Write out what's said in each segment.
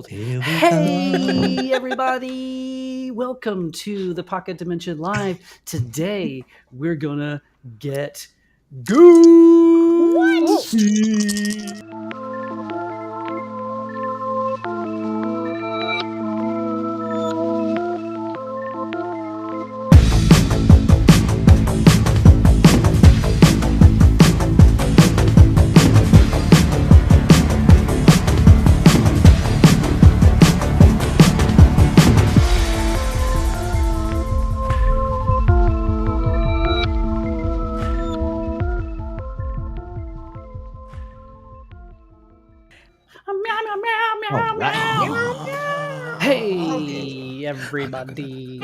Here we Hey, everybody! Welcome to the Pocket Dimension Live. Today, we're gonna get goofy. Hey, everybody.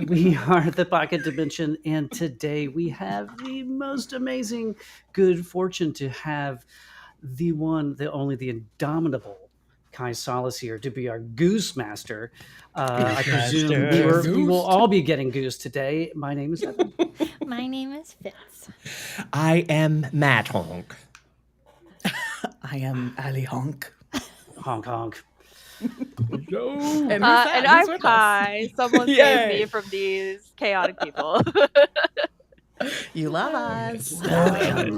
We are the Pocket Dimension, and today we have the most amazing good fortune to have the one, the only, the indomitable Kai Solace here to be our goose master. I presume we will all be getting goose today. My name is Evan. My name is Fitz. I am Matt Honk. I am Ali Honk. Honk honk. And I'm Kai. Someone saved me from these chaotic people. You love us. I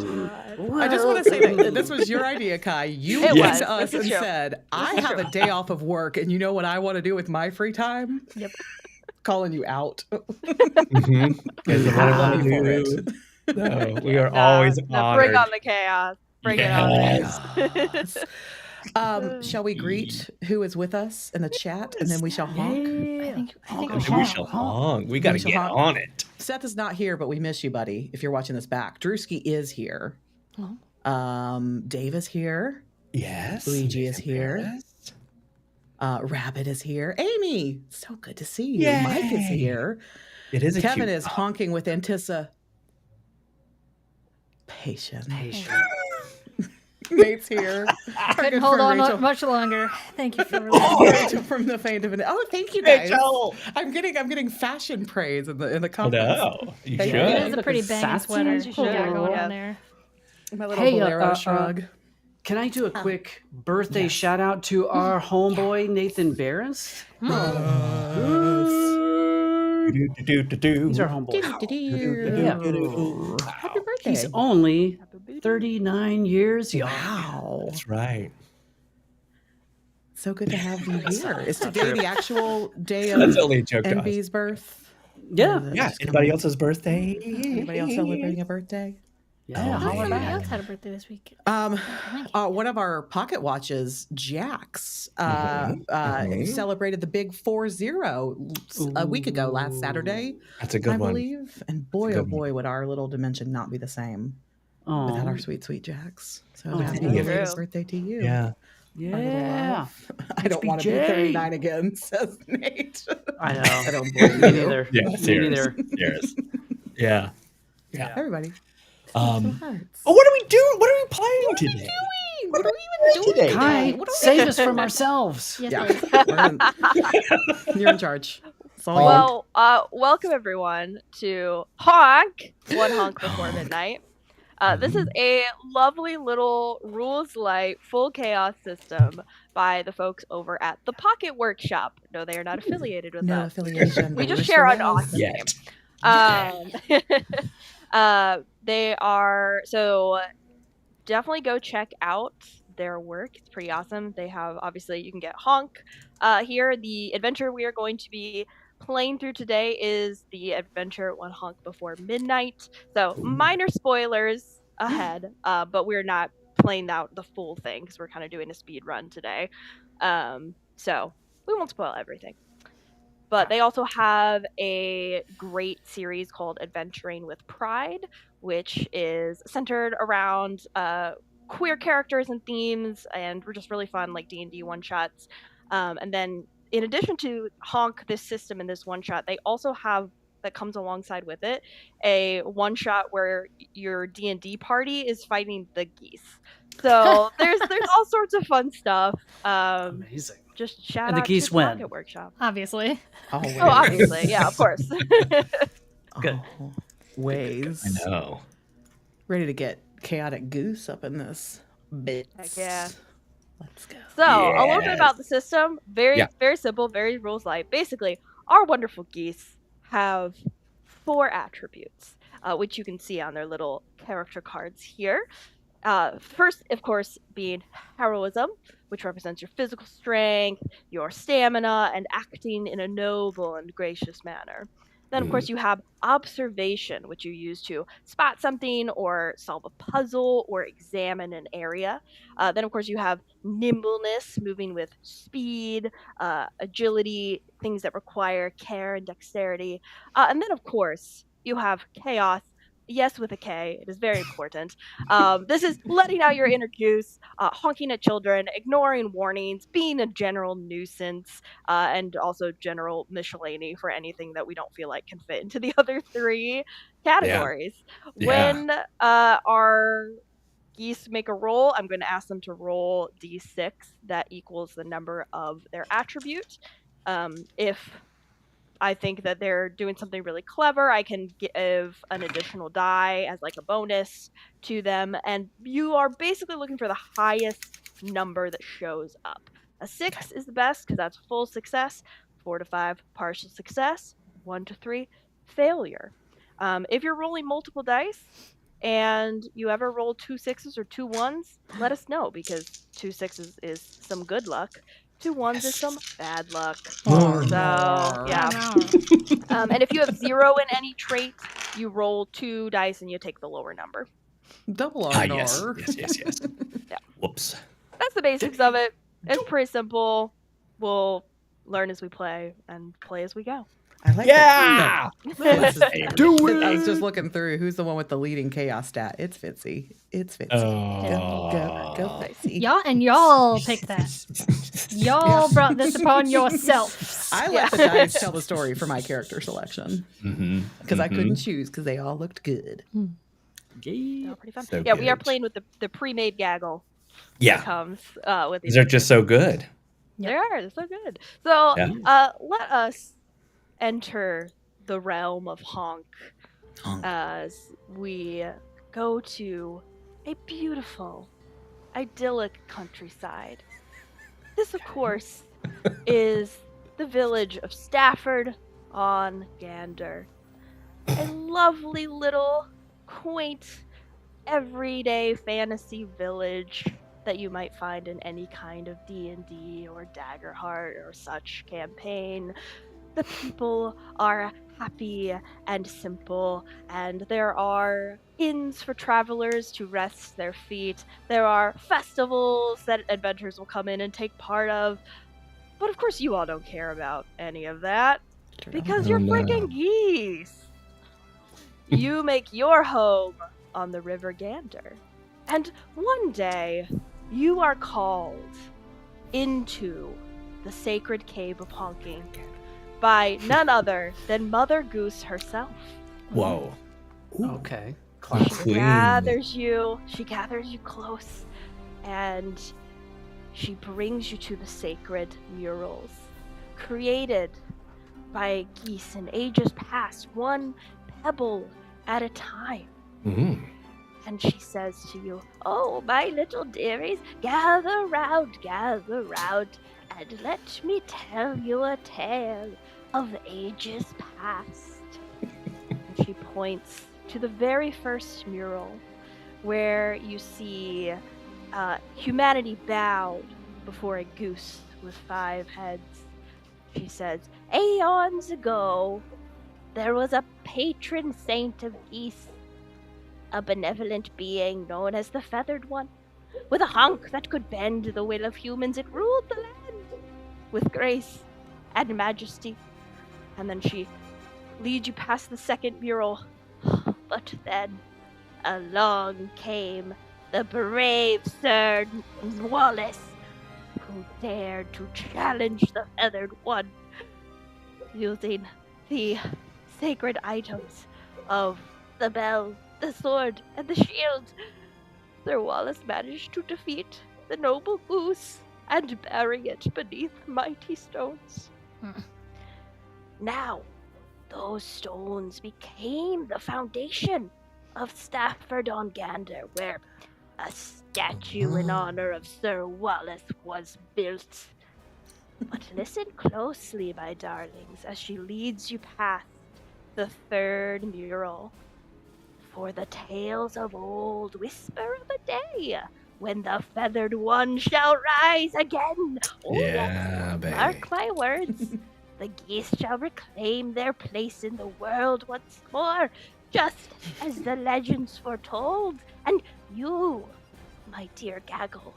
I just want to say that this was your idea, Kai. You It went was. to us This and is true. said, I have a day off of work, and you know what I want to do with my free time? Yep. Calling you out. Guys, I Love you for do. it. No, we are always honored. Bring on the chaos. Bring it on. Yes. Shall we greet who is with us in the chat, and then we shall honk? I think We shall honk. We got to shall get honk. on it. Seth is not here, but we miss you, buddy, if you're watching this back. Drewski is here. Oh. Dave is here. Yes. Luigi is here. Yes. Rabbit is here. Amy, so good to see you. Mike is Yay. here. It is a Kevin cute is honking with anticipation. Nate's here. Our Couldn't good hold friend on Rachel. much longer. Thank you for Rachel from the Faint of an. Oh, thank you guys. Rachel. I'm getting fashion praise in the I comments. know. You Thank should. you. It is a pretty Sassy banging sweater as you you got should. going Yeah. on there. My little Hey, bolero shrug. Can I do a quick birthday Yes. shout out to our homeboy Nathan Barris? He's our homeboy. Happy birthday. He's only 39 years young. Wow. That's right. So good to have you here. Is today the actual day That's of only a joke to us. Envy's birth? Yeah. Yeah. Anybody else's birthday? Anybody else celebrating a birthday? Yeah, Oh, holla yeah. Somebody back. else had a birthday this week. One of our pocket watches, Jax, celebrated the big 4-0 a week ago, last Saturday, That's a good I one. believe. And boy, That's a oh good boy, would our little dimension not be the same without our sweet, sweet Jax. So happy dang it. belated birthday to you. Yeah. Yeah. I don't want to be HBJ. 39 again, says Nate. I know. I don't blame Me you. neither. Yeah. Me Serious. neither. Serious. Yeah. Everybody. Oh, what are we doing? What are we playing today? What are we even doing today? Kai, What are we save us from ourselves. Yes, Yeah. please. You're in charge. It's all you. Well, welcome everyone to Honk, One Honk Before Midnight. This is a lovely little rules light full chaos system by the folks over at the Pocket Workshop. No, they are not affiliated with No us. affiliation. We but just we're share still an us. awesome Yet. They are so definitely go check out their work. It's pretty awesome. They have obviously you can get Honk here. The adventure we are going to be playing through today is the adventure One Honk Before Midnight. So minor spoilers ahead, but we're not playing out the full thing because we're kind of doing a speed run today. So we won't spoil everything. But they also have a great series called Adventuring with Pride, which is centered around queer characters and themes, and were just really fun, like D&D one-shots. And then, in addition to Honk, this system and this one-shot, they also have, that comes alongside with it, a one-shot where your D&D party is fighting the geese. So there's all sorts of fun stuff. Amazing. Just shout And the out geese to the win. Pocket Workshop. Obviously. Always. Oh, obviously, yeah, of course. Good. Ways. I know. Ready to get chaotic goose up in this bit. Heck yeah. Let's go. So, a little bit Yes. about the system. Very, Yeah. very simple, very rules light. Basically, our wonderful geese have 4 attributes, which you can see on their little character cards here. First, of course, being heroism, which represents your physical strength, your stamina, and acting in a noble and gracious manner. Then, of course, you have observation, which you use to spot something or solve a puzzle or examine an area. Then, of course, you have nimbleness, moving with speed, agility, things that require care and dexterity. And then, of course, you have chaos. Yes, with a K. It is very important. This is letting out your inner goose, honking at children, ignoring warnings, being a general nuisance, and also general miscellany for anything that we don't feel like can fit into the other 3 categories. Yeah. When our geese make a roll, I'm going to ask them to roll d6 that equals the number of their attribute. If I think that they're doing something really clever, I can give an additional die as like a bonus to them. And you are basically looking for the highest number that shows up. A 6 is the best because that's full success. 4 to 5, partial success. 1 to 3, failure. If you're rolling multiple dice and you ever roll 2 6s or 2 1s, let us know because 2 6s is some good luck. 2 1s is some bad luck. Oh, So, yeah. And if you have 0 in any trait, you roll 2 dice and you take the lower number. Double R. Ah, yes. Yes. Yeah. Whoops. That's the basics of it. It's pretty simple. We'll learn as we play and play as we go. I like Yeah. This is Do I was it. just looking through who's the one with the leading chaos stat. It's Fitzy. It's Fitzy. Go, Fitzy. Y'all picked that. Y'all brought this upon yourselves. I let the dice tell the story for my character selection because I couldn't choose because they all looked good. They're pretty fun. So Yeah, we are good. playing with the pre-made gaggle that Yeah. comes with these. These are just so good. They're so good. So Yeah. let us enter the realm of Honk Honk. as we go to a beautiful, idyllic countryside. This, of course, is the village of Stafford on Gander. A lovely little, quaint, everyday fantasy village that you might find in any kind of D&D or Daggerheart or such campaign. The people are happy and simple, and there are inns for travelers to rest their feet. There are festivals that adventurers will come in and take part of. But of course, you all don't care about any of that because Oh, you're no. freaking geese. You make your home on the River Gander. And one day, you are called into the sacred cave of honking by none other than Mother Goose herself. Whoa. Ooh. Okay. She Classic. gathers you close, and she brings you to the sacred murals created by geese in ages past, one pebble at a time. Mm. And she says to you, "Oh, my little dearies, gather round, and let me tell you a tale of ages past." And she points to the very first mural where you see humanity bowed before a goose with 5 heads. She says, "Aeons ago, there was a patron saint of geese, a benevolent being known as the Feathered One. With a honk that could bend the will of humans, it ruled the land with grace and majesty." And then she leads you past the second mural. But then along came the brave Sir Wallace, who dared to challenge the Feathered One using the sacred items of the bell, the sword, and the shield. Sir Wallace managed to defeat the noble goose and bury it beneath mighty stones. Now, those stones became the foundation of Stafford on Gander, where A statue in honor of Sir Wallace was built. But listen closely, my darlings, as she leads you past the third mural. For the tales of old whisper of a day when the feathered one shall rise again. Oh, Yeah, yes. baby. Mark my words. The geese shall reclaim their place in the world once more, just as the legends foretold. And you, my dear Gaggle,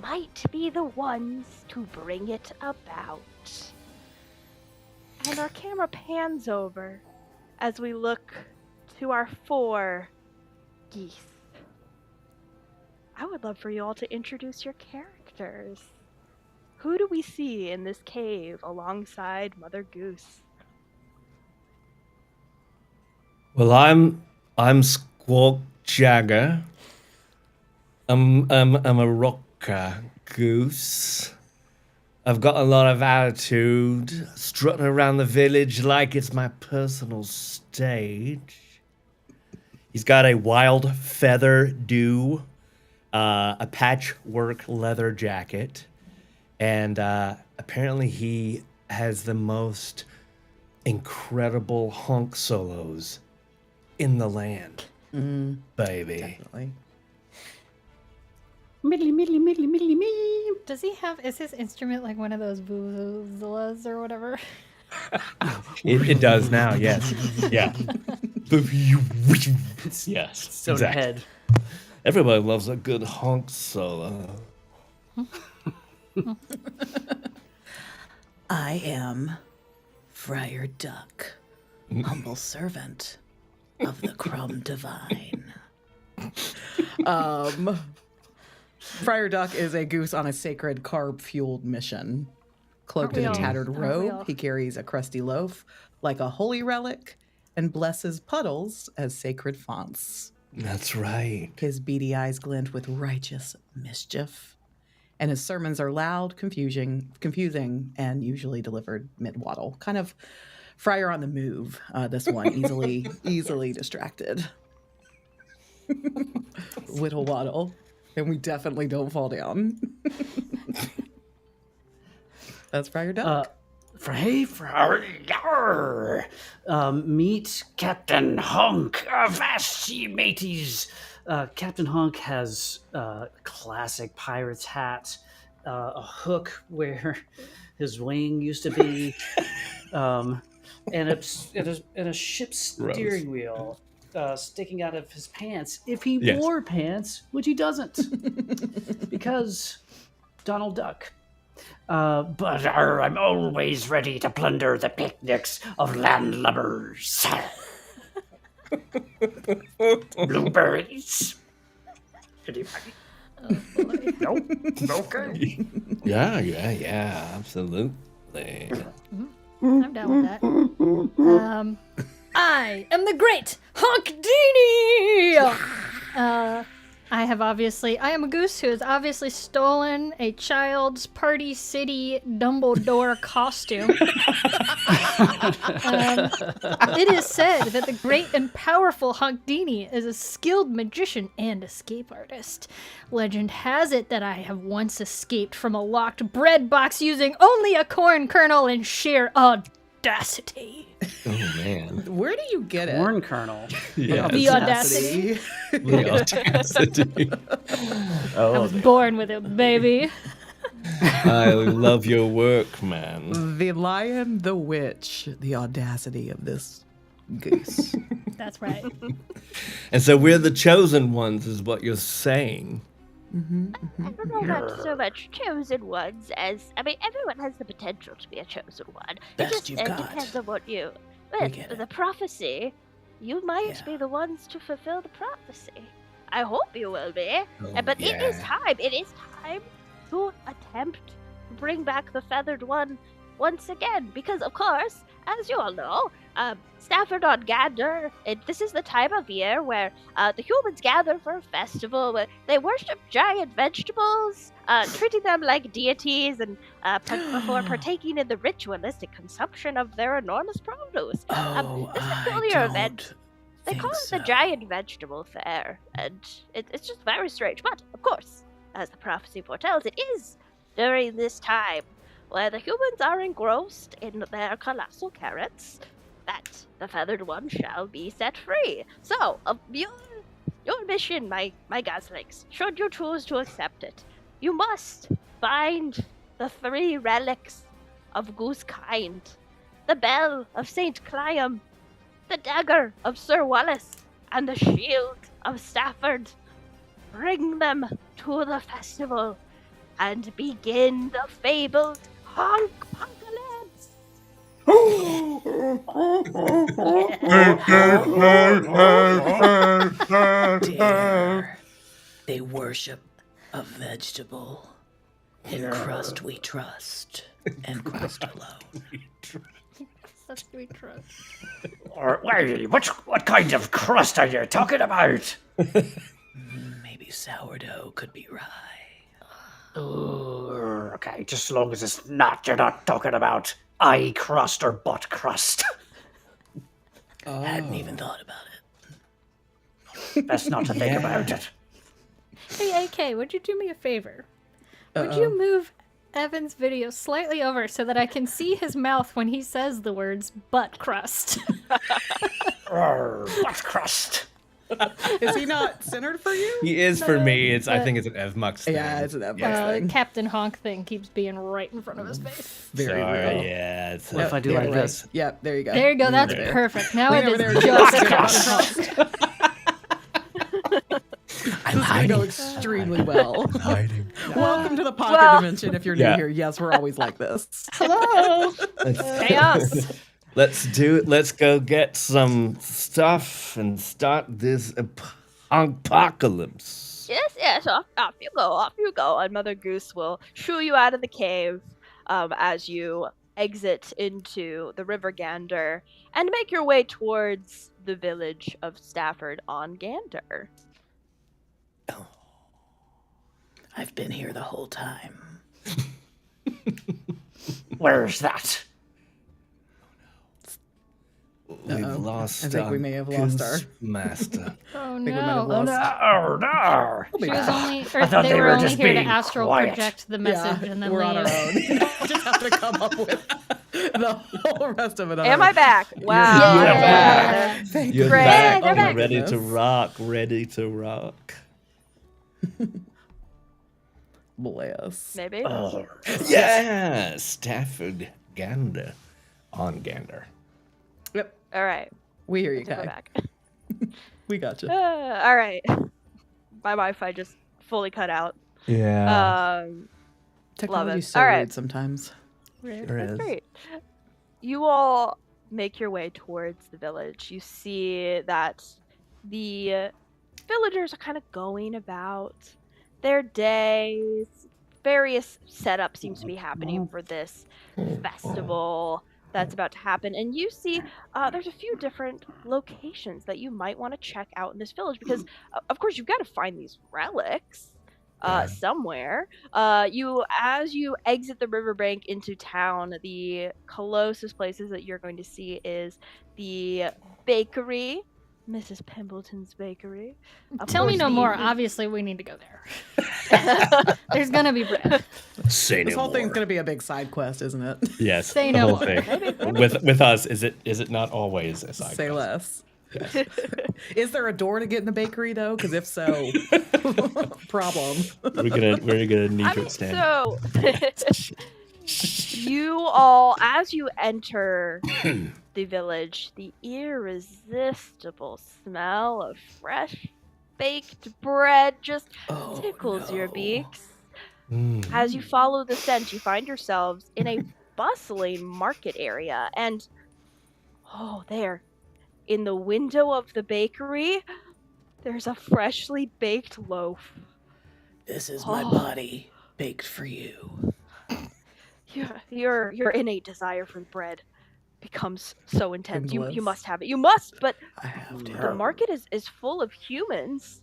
might be the ones to bring it about. And our camera pans over as we look to our 4 geese. I would love for you all to introduce your characters. Who do we see in this cave alongside Mother Goose? Well, I'm Squawk Jagger. I'm a rock goose. I've got a lot of attitude, strutting around the village like it's my personal stage. He's got a wild feather dew, a patchwork leather jacket, and apparently he has the most incredible honk solos in the land, baby. Definitely. Me. Does he have? Is his instrument like one of those vuvuzelas or whatever? It does now, yes. Yeah. Yes. Its own exactly. head. Everybody loves a good honk solo. I am Friar Duck, humble servant of the crumb divine. Friar Duck is a goose on a sacred carb-fueled mission. Cloaked in a all? tattered Aren't we all? robe, he carries a crusty loaf like a holy relic and blesses puddles as sacred fonts. That's right. His beady eyes glint with righteous mischief, and his sermons are loud, confusing, and usually delivered mid-waddle. Kind of Friar on the move, this one, easily distracted. Whittle waddle, and we definitely don't fall down. That's Friar Duck. Meet Captain Honk. Avast ye mateys. Captain Honk has a classic pirate's hat, a hook where his wing used to be, and a ship's steering wheel sticking out of his pants. If he wore pants, which he doesn't, because Donald Duck. But I'm always ready to plunder the picnics of landlubbers. Blueberries. Anybody? Oh boy. Nope. Okay. Yeah, absolutely. I'm down with that. I am the great Honk Dini! I am a goose who has obviously stolen a child's Party City Dumbledore costume. It is said that the great and powerful Honkdini is a skilled magician and escape artist. Legend has it that I have once escaped from a locked bread box using only a corn kernel and sheer audacity. Oh man. Where do you get it? Corn kernel. Yeah. The audacity. The audacity. I was born with it, baby. I love your work, man. The lion, the witch, the audacity of this goose. That's right. And so we're the chosen ones, is what you're saying. I don't know about so much chosen ones as, I mean, everyone has the potential to be a chosen one. Best it just you've got. depends on what you... We Well, get it. the prophecy, you might Yeah. be the ones to fulfill the prophecy. I hope you will be. Oh, But it is yeah. time. It is time to attempt to bring back the feathered one once again. Because, of course, as you all know, Stafford-on-Gander, this is the time of year where the humans gather for a festival where they worship giant vegetables, treating them like deities and before partaking in the ritualistic consumption of their enormous produce. Oh, This I peculiar event They call think it the so. giant vegetable fair, and it's just very strange. But, of course, as the prophecy foretells, it is during this time where the humans are engrossed in their colossal carrots that the feathered one shall be set free. So, your mission, my goslings, should you choose to accept it, you must find the 3 relics of Goosekind, the bell of St. Cliam, the dagger of Sir Wallace, and the shield of Stafford. Bring them to the festival and begin the fabled Honk Apocalypse. Dear, they worship a vegetable. In crust we trust, and crust alone. That's we trust. Wait, what kind of crust are you talking about? Maybe sourdough could be rye. Okay, just as long as it's not, you're not talking about eye crust or butt crust. Hadn't even thought about it. Best not to think about it. Hey, AK, would you do me a favor? Would you move Evan's video slightly over so that I can see his mouth when he says the words butt crust? Butt crust. Is he not centered for you? He is for me. I think it's an Evmux thing. Yeah, it's an Evmux The thing. Captain Honk thing keeps being right in front of his face. Very Sorry, real. yeah. It's What if I do The like other way. this? Yep, there you go. There you go. That's There. perfect. Now Lean it over is there, just just crust. I'm hiding. Go extremely well. hiding. Welcome to the pocket Well- dimension. If you're new Yeah. here, yes, we're always like this. Hello. Chaos. Let's go get some stuff and start this apocalypse. Yes, off you go. And Mother Goose will shoo you out of the cave as you exit into the River Gander and make your way towards the village of Stafford on Gander. I've been here the whole time. Where's that? We've lost I think we may have lost our- master. Oh think we might have no. lost- Oh no! We'll be She was back. only, I thought they they were were only just here to being astral quiet. project the message and then we're leave. on our own. Just have to come up with the whole rest of it. on Am our I own. back? Wow. Yeah. You're back. Thank You're you. Great. back. They're You're back. ready to Goodness. rock. Ready to rock. Bless. Maybe. Oh, Yeah, Stafford Gander on Gander. Yep, All right. we hear you, We're Kai. back. We got you. All right. My Wi-Fi just fully cut out. Yeah. Technology's it. so All right. weird sometimes. There is. Great. You all make your way towards the village. You see that the villagers are kind of going about their days. Various setups seems to be happening for this festival that's about to happen. And you see there's a few different locations that you might want to check out in this village because, of course, you've got to find these relics somewhere. As you exit the riverbank into town, the closest places that you're going to see is the bakery, Mrs. Pembleton's bakery. Of Tell me course, no the- more. Obviously, we need to go there. There's gonna be bread. Say This no whole thing's more. gonna be a big side quest, isn't it? Yes, Say the no whole more. thing. With us, is it not always a side Say quest? less. Is there a door to get in the bakery though? Because if so, problem. We're gonna need I your mean, stand. so you all, as you enter the village, the irresistible smell of fresh baked bread just Oh, tickles your no. beaks. Mm. As you follow the scent, you find yourselves in a bustling market area, and there, in the window of the bakery, there's a freshly baked loaf. This is my Oh. body baked for you. Your innate desire for bread becomes so intense. You Endless. must have it. You must, but I have to. the market is full of humans.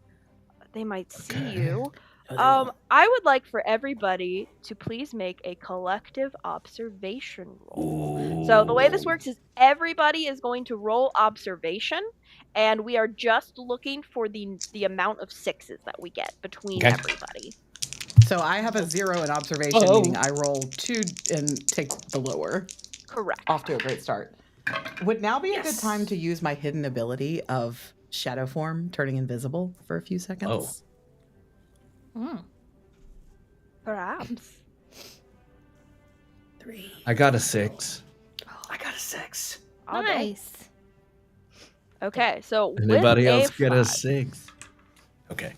They might see Okay. you. No, they won't. I would like for everybody to please make a collective observation roll. So the way this works is everybody is going to roll observation, and we are just looking for the amount of 6s that we get between everybody. So I have a 0 in observation, meaning I roll 2 and take the lower. Correct. Off to a great start. Would now be a good time to use my hidden ability of shadow form, turning invisible for a few seconds? Perhaps. 3. I got a 6. I got a 6. All day. Nice. Okay, so Anybody with else a get a 5. 6? Okay.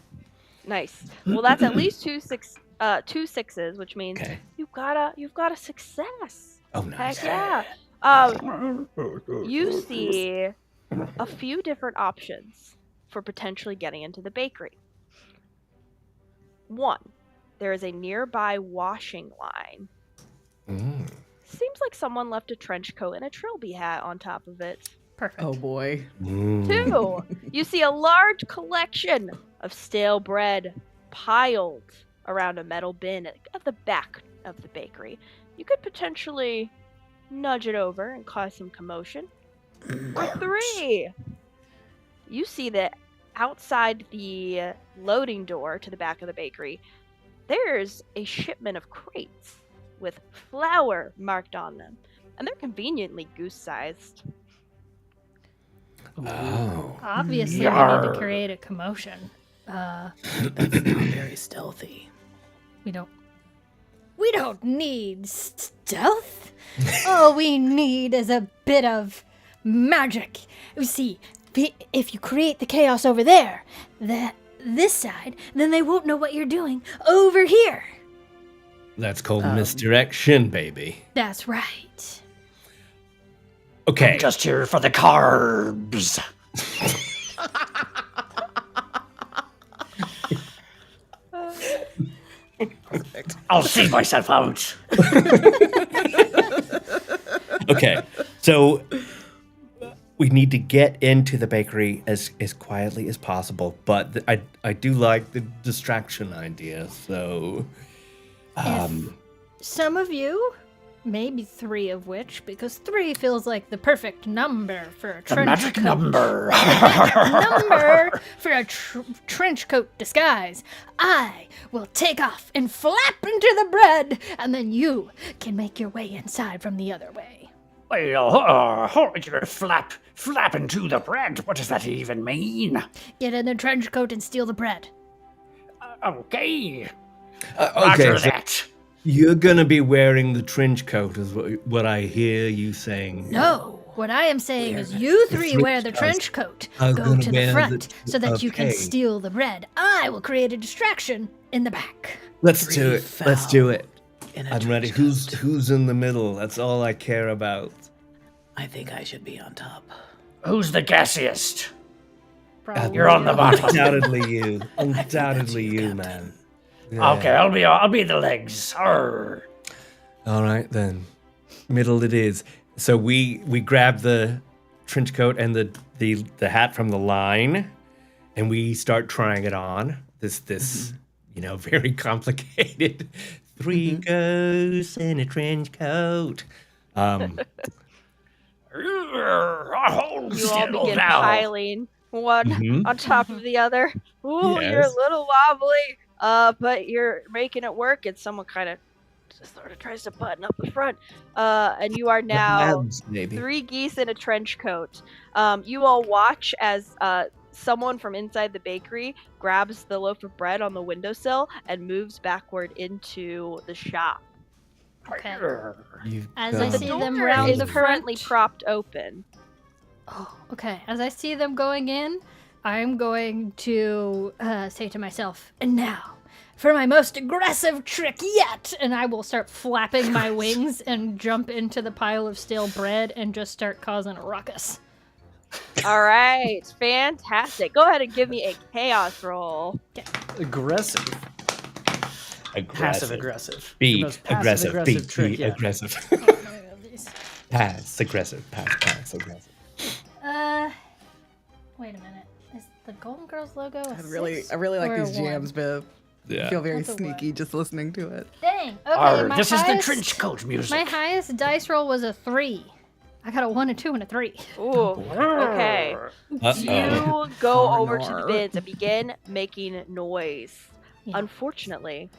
Nice. Well, that's at least two 6s, which means Okay. you've got a success. Oh, nice. Heck yeah. You see a few different options for potentially getting into the bakery. 1, there is a nearby washing line. Mm. Seems like someone left a trench coat and a trilby hat on top of it. Perfect. Oh boy. 2, you see a large collection of stale bread piled around a metal bin at the back of the bakery. You could potentially nudge it over and cause some commotion. Or 3, you see that outside the loading door to the back of the bakery, there's a shipment of crates with flour marked on them, and they're conveniently goose-sized. Oh. Obviously, we need to create a commotion. That's not very stealthy. We don't need stealth. All we need is a bit of magic. You see, if you create the chaos over there, this side, then they won't know what you're doing over here. That's called misdirection, baby. That's right. Okay. Just here for the carbs. I'll see myself out. Okay. So we need to get into the bakery as quietly as possible, but I do like the distraction idea. So Some of you, maybe 3 of which, because 3 feels like the perfect number for a The trench magic coat. number. Number for a trench coat disguise. I will take off and flap into the bread, and then you can make your way inside from the other way. Well, hold your flap into the bread. What does that even mean? Get in the trench coat and steal the bread. Okay. okay, Roger so that. you're gonna be wearing the trench coat, is what I hear you saying. No, what I am saying is you 3 wear the trench coat. I'm Go gonna to the wear front so that you can okay. steal the bread. I will create a distraction in the back. Let's do it. Let's do it. In a I'm ready. trench coat. Who's in the middle? That's all I care about. I think I should be on top. Who's the gassiest? Probably You're on the you. bottom. Undoubtedly you. Undoubtedly you, you, Captain. man. Yeah. Okay, I'll be the legs. Arr. All right then. Middle it is. So we grab the trench coat and the hat from the line, and we start trying it on. This very complicated 3 ghosts in a trench coat. Hold You all still begin now. piling one Mhm. on top of the other. Ooh, you're a Yes. little wobbly, but you're making it work, and someone kind of just sort of tries to button up the front. And you are now Abs, maybe. 3 geese in a trench coat. You all watch as someone from inside the bakery grabs the loaf of bread on the windowsill and moves backward into the shop. Okay. You've As I got see it. them Door round is the currently front. propped open. Oh, okay. As I see them going in, I'm going to say to myself, and now, for my most aggressive trick yet! And I will start flapping my wings and jump into the pile of stale bread and just start causing a ruckus. All right, fantastic. Go ahead and give me a chaos roll. Aggressive. Passive Aggressive. Be aggressive. The most passive aggressive. aggressive Be trick yet. aggressive. Pass aggressive. Pass aggressive. Wait a minute. Is the Golden Girls logo a I really 6 like or a these 1? jams, but Yeah. I feel very What's a what? sneaky just listening to it. Dang. Okay, Arr, my this is the highest- trench coat music. My highest dice roll was a 3. I got a 1, a 2, and a 3. Ooh, okay. Uh-oh. You go over to the Arnar. bins and begin making noise. Yeah. Unfortunately,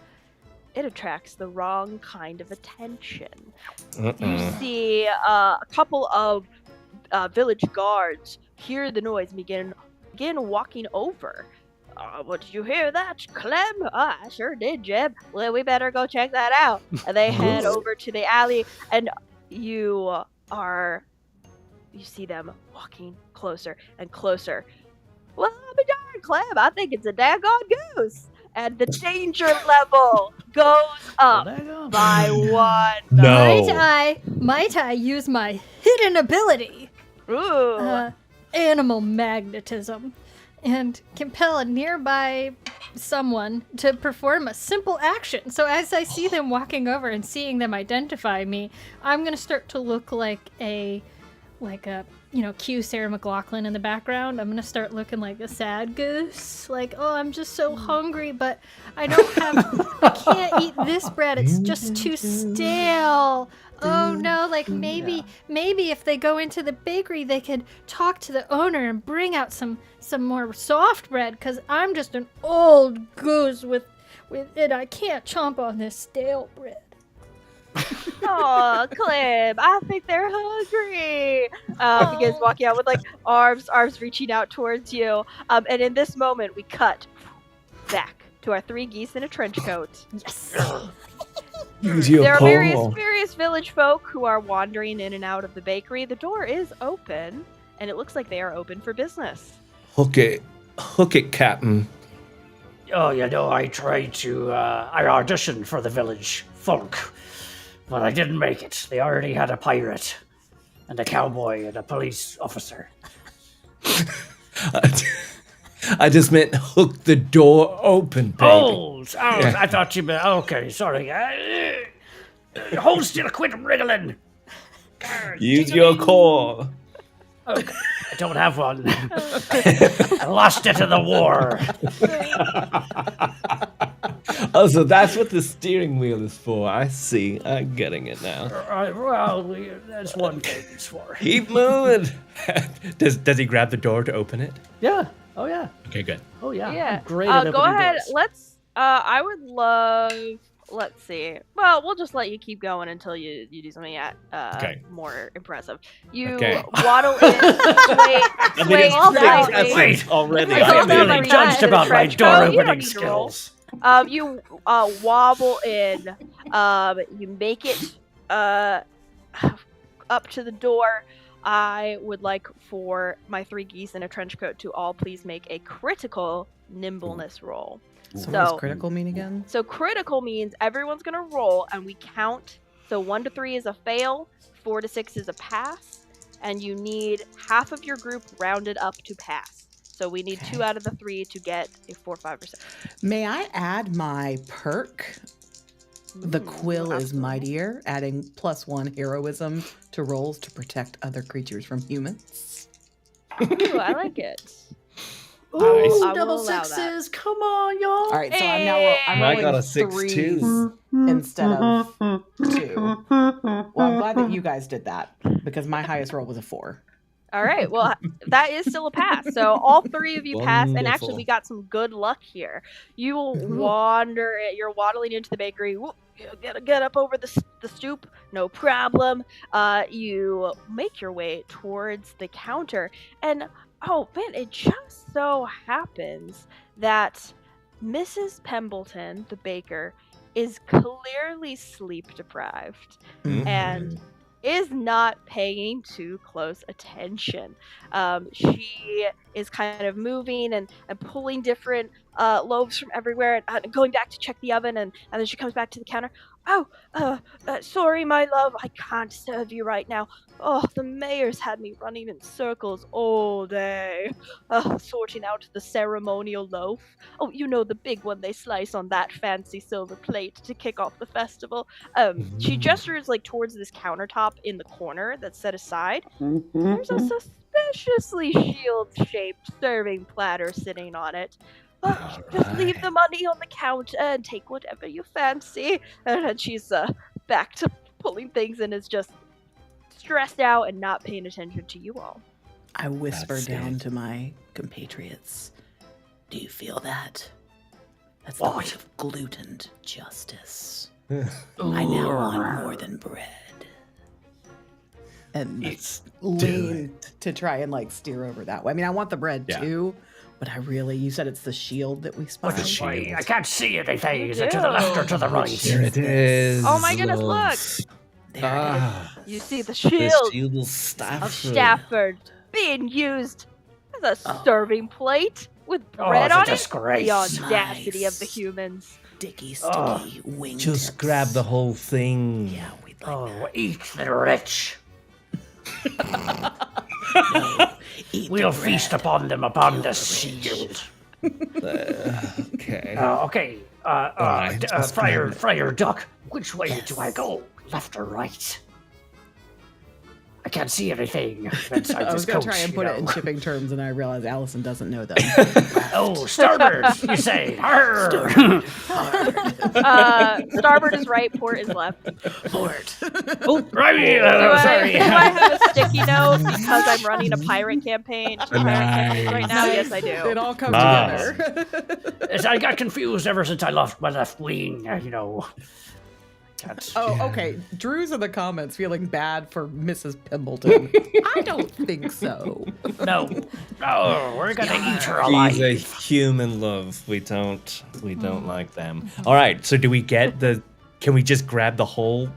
it attracts the wrong kind of attention. You Uh-uh. see a couple of village guards hear the noise and begin walking over. What, did you hear that, Clem? I sure did, Jeb. Well, we better go check that out. And they head over to the alley, and you see them walking closer and closer. Well, I'll be darned, Clem. I think it's a daggone goose. And the danger level goes up by 1. No. Might I use my hidden ability, Ooh. animal magnetism, and compel a nearby someone to perform a simple action. So as I see them walking over and seeing them identify me, I'm gonna start to look like a cue Sarah McLachlan in the background. I'm gonna start looking like a sad goose. Like, oh, I'm just so hungry, but I can't eat this bread. It's just too stale. Oh no, like maybe if they go into the bakery, they could talk to the owner and bring out some more soft bread, because I'm just an old goose with it. I can't chomp on this stale bread. Oh, Clem, I think they're hungry. Begins walking out with like arms reaching out towards you. And in this moment, we cut back to our 3 geese in a trench coat. Yes. There are various village folk who are wandering in and out of the bakery. The door is open, and it looks like they are open for business. Hook it, Captain. Oh, I tried to, I auditioned for the village folk, but I didn't make it. They already had a pirate, and a cowboy, and a police officer. I just meant hook the door open, baby. Yeah. I thought you meant, okay, sorry. Hold still, quit wriggling. Use your core. Okay. I don't have one. I lost it in the war. Oh, so that's what the steering wheel is for. I see. I'm getting it now. That's one thing it's for. Keep moving. Does he grab the door to open it? Yeah. Oh, yeah. Okay, good. Oh, yeah. Yeah. I'm great at Go opening ahead. doors. I would love. Let's see. Well, we'll just let you keep going until you do something more impressive. You waddle in, sway slightly. Wait. Already. I'm really judged about my door You don't opening need to roll. skills. You wobble in. You make it up to the door. I would like for my 3 geese in a trench coat to all please make a critical nimbleness roll. So what does critical mean again? So critical means everyone's going to roll and we count. So 1 to 3 is a fail, 4 to 6 is a pass, and you need half of your group rounded up to pass. So we need 2 out of the 3 to get a 4, 5%. May I add my perk? The quill is mightier, adding +1 heroism to rolls to protect other creatures from humans. Ooh, I like it. Ooh, Nice. I will double allow sixes. Come on, y'all. All right, so I'm I rolling got a 6 threes too. instead of 2. Well, I'm glad that you guys did that because my highest roll was a 4. All right, well, that is still a pass. So all 3 of you pass, and actually Wonderful. we got some good luck here. You will wander, you're waddling into the bakery. Whoop, you gotta get up over the stoop, no problem. You make your way towards the counter, and oh man, it just so happens that Mrs. Pembleton, the baker, is clearly sleep deprived and is not paying too close attention. She is kind of moving and pulling different loaves from everywhere and going back to check the oven, and then she comes back to the counter. Oh, sorry, my love, I can't serve you right now. Oh, the mayor's had me running in circles all day, sorting out the ceremonial loaf. Oh, you know, the big one they slice on that fancy silver plate to kick off the festival. She gestures like towards this countertop in the corner that's set aside. There's a suspiciously shield-shaped serving platter sitting on it. But just leave the money on the counter and take whatever you fancy. And then she's back to pulling things and is just stressed out and not paying attention to you all. I whisper That's down it. to my compatriots. Do you feel that? That's the What? weight of glutened justice. I now want more than bread. And Let's lean to try and like steer over that way. I mean, I want the bread Yeah. too, but you said it's the shield that we spy. What the shield. I can't see anything. You Is it to the left or to the right? Here it is. Oh my goodness, look. There Ah, You see the the shield shield of of Stafford. Stafford being used as a Oh. serving plate with Oh, bread it's a on it. disgrace. The audacity of the Nice. humans. Sticky, Oh. sticky wingtips. Just grab the whole thing. Yeah, we'd like Oh, eat the rich. that. Eat We'll the feast bread. upon them upon the shield. Okay. Okay. Alright, just grab it. Friar Duck. Which way Yes. do I go? Left or right? I can't see anything inside I was this going coach. to try and you put it in know. shipping terms, and I realized Allison doesn't know them. Oh, starboard, you say. Arr. Starboard is right, port is left. Port. Right, Do I sorry. have a sticky note because I'm running a pirate campaign? Two pirate campaigns right now? Yes, I It do. all comes Nice. together. I got confused ever since I lost my left wing, you know. Can't. Oh, okay. Drew's in the comments feeling bad for Mrs. Pimbleton. I don't think so. No. No, we're gonna eat her alive. He's a human love. We don't like them. All right. So do we get the? Can we just grab the whole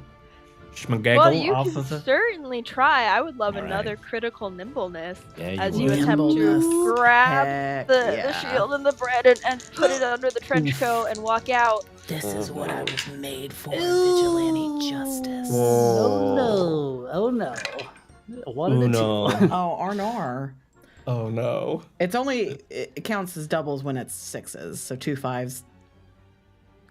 schmagaggle Well, you off can of the? certainly try. I would love All right. another critical nimbleness Yeah, you as you would. attempt Nimbleness. to grab Heck the yeah. shield and the bread and put it under the trench coat and walk out. This is what I was made for, vigilante justice. Oh no! What did Oh it do? no! Oh, Arnar. Oh no! It counts as doubles when it's sixes, so 2 5s.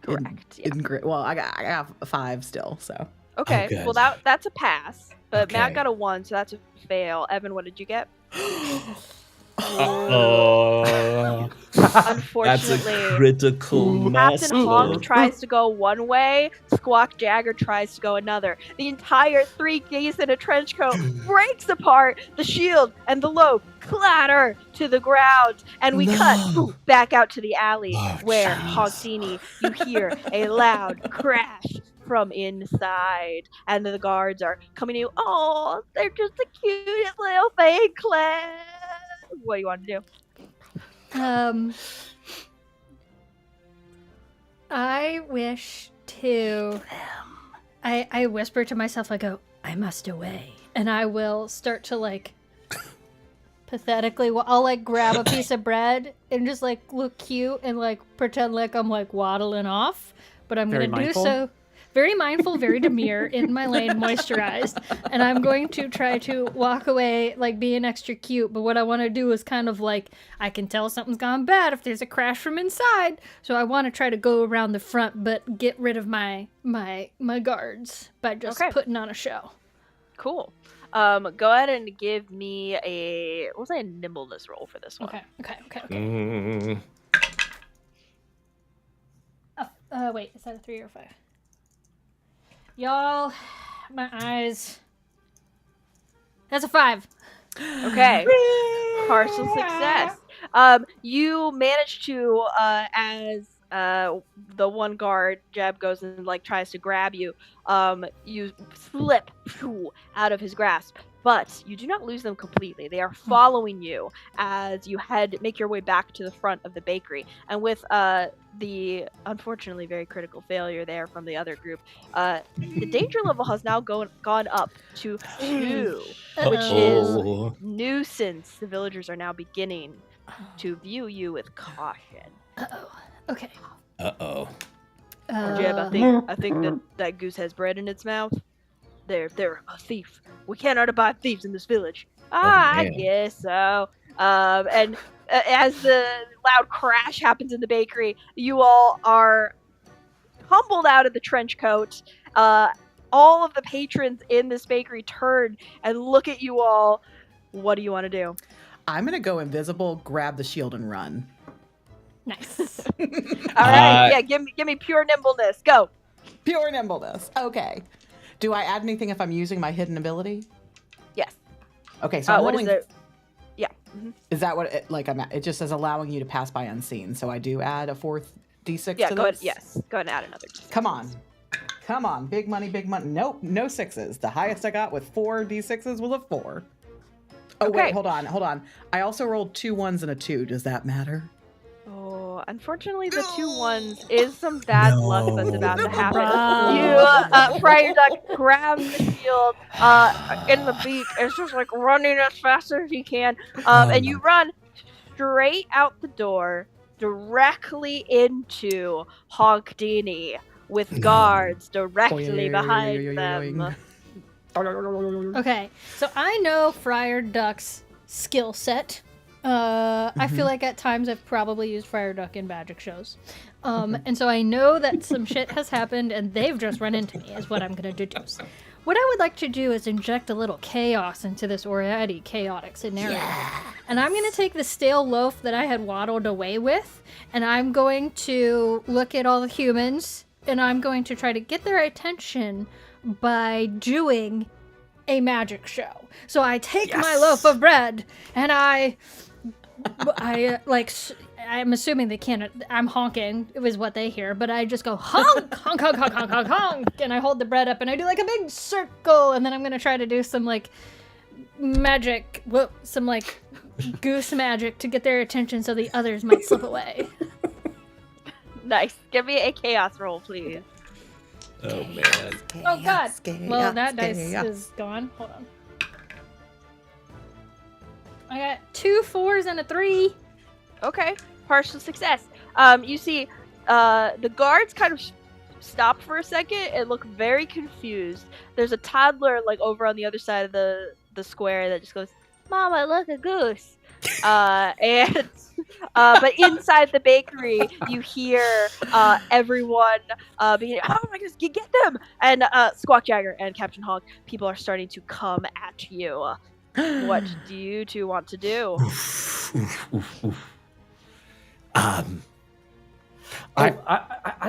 Correct. Yeah. Well, I got a 5 still, so. Okay. good. Well, that's a pass. But Matt Okay. got a 1, so that's a fail. Evan, what did you get? Oh, that's a Unfortunately, critical mess. Captain Honk tries to go one way, Squawk Jagger tries to go another. The entire 3 geese in a trench coat breaks apart. The shield and the loaf clatter to the ground, and we cut back out to the alley Oh, where jeez. Honkdini, you hear a loud crash from inside, and the guards are coming to you. Oh, they're just the cutest little fake clan. What do you want to do? I wish to. I whisper to myself, I go, I must away. And I will start to, like, pathetically, I'll, like, grab a piece of bread and just, like, look cute and, like, pretend like I'm, like, waddling off. But I'm Very going to do mindful? so. Very mindful, very demure, in my lane, moisturized. And I'm going to try to walk away, like, being extra cute. But what I want to do is kind of like, I can tell something's gone bad if there's a crash from inside. So I want to try to go around the front, but get rid of my guards by just Okay. putting on a show. Cool. Go ahead and give me we'll say a nimbleness roll for this one. Okay. Mm, Wait, is that a 3 or 5? Y'all, my eyes. That's a 5. Okay. Partial success. You manage to, as the one guard, Jeb, goes and like tries to grab you, you slip out of his grasp. But you do not lose them completely. They are following you as you make your way back to the front of the bakery. And with the unfortunately very critical failure there from the other group, the danger level has now gone up to 2, which is Uh-oh. nuisance. The villagers are now beginning to view you with caution. Okay. Uh-oh. Jeb, I think that goose has bread in its mouth. They're a thief. We cannot abide thieves in this village. I man. guess so. And as the loud crash happens in the bakery, you all are humbled out of the trench coat. All of the patrons in this bakery turn and look at you all. What do you want to do? I'm going to go invisible, grab the shield, and run. Nice. All right, Uh, yeah, give me pure nimbleness. Go. Pure nimbleness. Okay. Do I add anything if I'm using my hidden ability? Okay, so I'm what rolling. is it? Yeah. Is that what it, like I'm at? It just says allowing you to pass by unseen. So I do add a fourth d6 Yeah, to go ahead. this? Yes, go ahead and add another. Come on. Come on. Big money, big money. Nope, no sixes. The highest I got with 4 d6s was a 4. Oh, Okay. wait, hold on. I also rolled 2 1s and a 2. Does that matter? Oh, unfortunately, the 2 1s is some bad luck that's about to happen. Right. You, Friar Duck grabs the shield in the beak. It's just like running as fast as he can. And you run straight out the door directly into Honk Dini with guards directly behind them. Okay, so I know Friar Duck's skill set. I feel like at times I've probably used Friar Duck in magic shows. And so I know that some shit has happened and they've just run into me, is what I'm going to deduce. What I would like to do is inject a little chaos into this already chaotic scenario. And I'm going to take the stale loaf that I had waddled away with, and I'm going to look at all the humans, and I'm going to try to get their attention by doing a magic show. So I take my loaf of bread, and I'm assuming they can't, I'm honking, it was what they hear, but I just go honk, honk, honk, honk, honk, honk, honk, and I hold the bread up and I do like a big circle, and then I'm gonna try to do some like magic, some like goose magic to get their attention so the others might slip away. Nice. Give me a chaos roll, please. Oh man. Oh god. Well, that dice is gone. Hold on. I got 2 4s and a 3. Okay, partial success. You see, the guards kind of stop for a second and look very confused. There's a toddler like over on the other side of the square that just goes, "Mama, look, a goose." But inside the bakery, you hear everyone being, "Oh my goodness, you get them!" And Squawk Jagger and Captain Honk, people are starting to come at you. What do you two want to do? I'd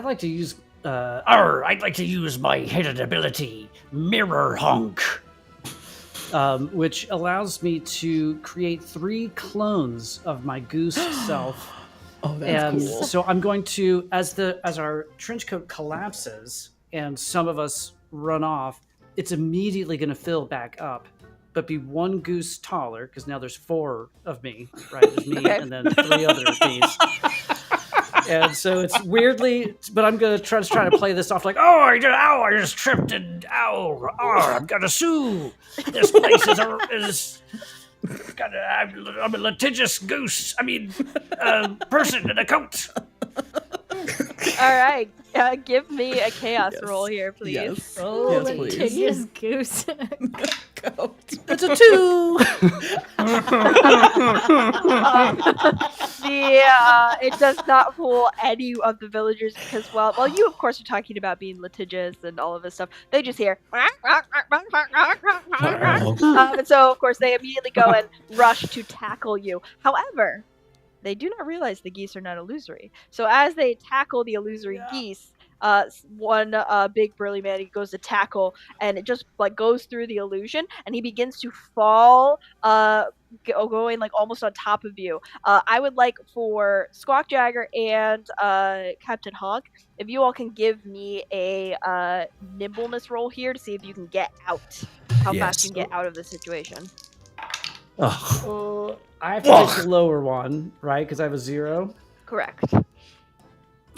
like to use. I'd like to use my hidden ability, Mirror Honk, which allows me to create 3 clones of my goose self. Oh, that's And cool. so I'm going to, as our trench coat collapses and some of us run off, it's immediately going to fill back up, but be 1 goose taller, because now there's 4 of me, right? There's me and then 3 other bees. And so it's weirdly, but I'm going to try to play this off like, I just tripped and I'm gonna sue. This place is I'm a litigious goose. Person in a coat. All right, give me a chaos roll here, please. Yes. Oh, Yes, the please. litigious goose. it's a 2. It does not fool any of the villagers because, well, you of course are talking about being litigious and all of this stuff. They just hear, and so of course they immediately go and rush to tackle you. However, they do not realize the geese are not illusory. So as they tackle the illusory geese, one big burly man, he goes to tackle, and it just like goes through the illusion, and he begins to fall, going like almost on top of you. I would like for Squawk Jagger and Captain Honk, if you all can give me a nimbleness roll here to see if you can get out, how fast you can get out of the situation. Oh. I have to take the lower one, right? Because I have a 0. Correct.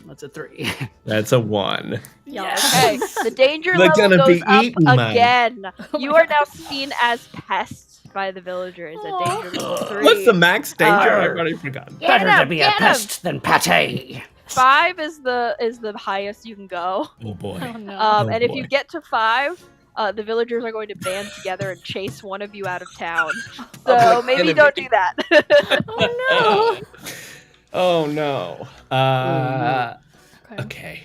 That's a 3. That's a 1. Okay, the danger They're level gonna goes be up eaten, man. again. Oh You my are now seen as pests by the villagers at danger level 3. What's the max danger? I've already forgotten. Better to be a Get 'em! pest than pate. 5 is the highest you can go. Oh boy. Oh no. Oh, And if you boy. get to 5, the villagers are going to band together and chase one of you out of town. So like maybe enemy. don't do that. Oh Oh no. no. Okay.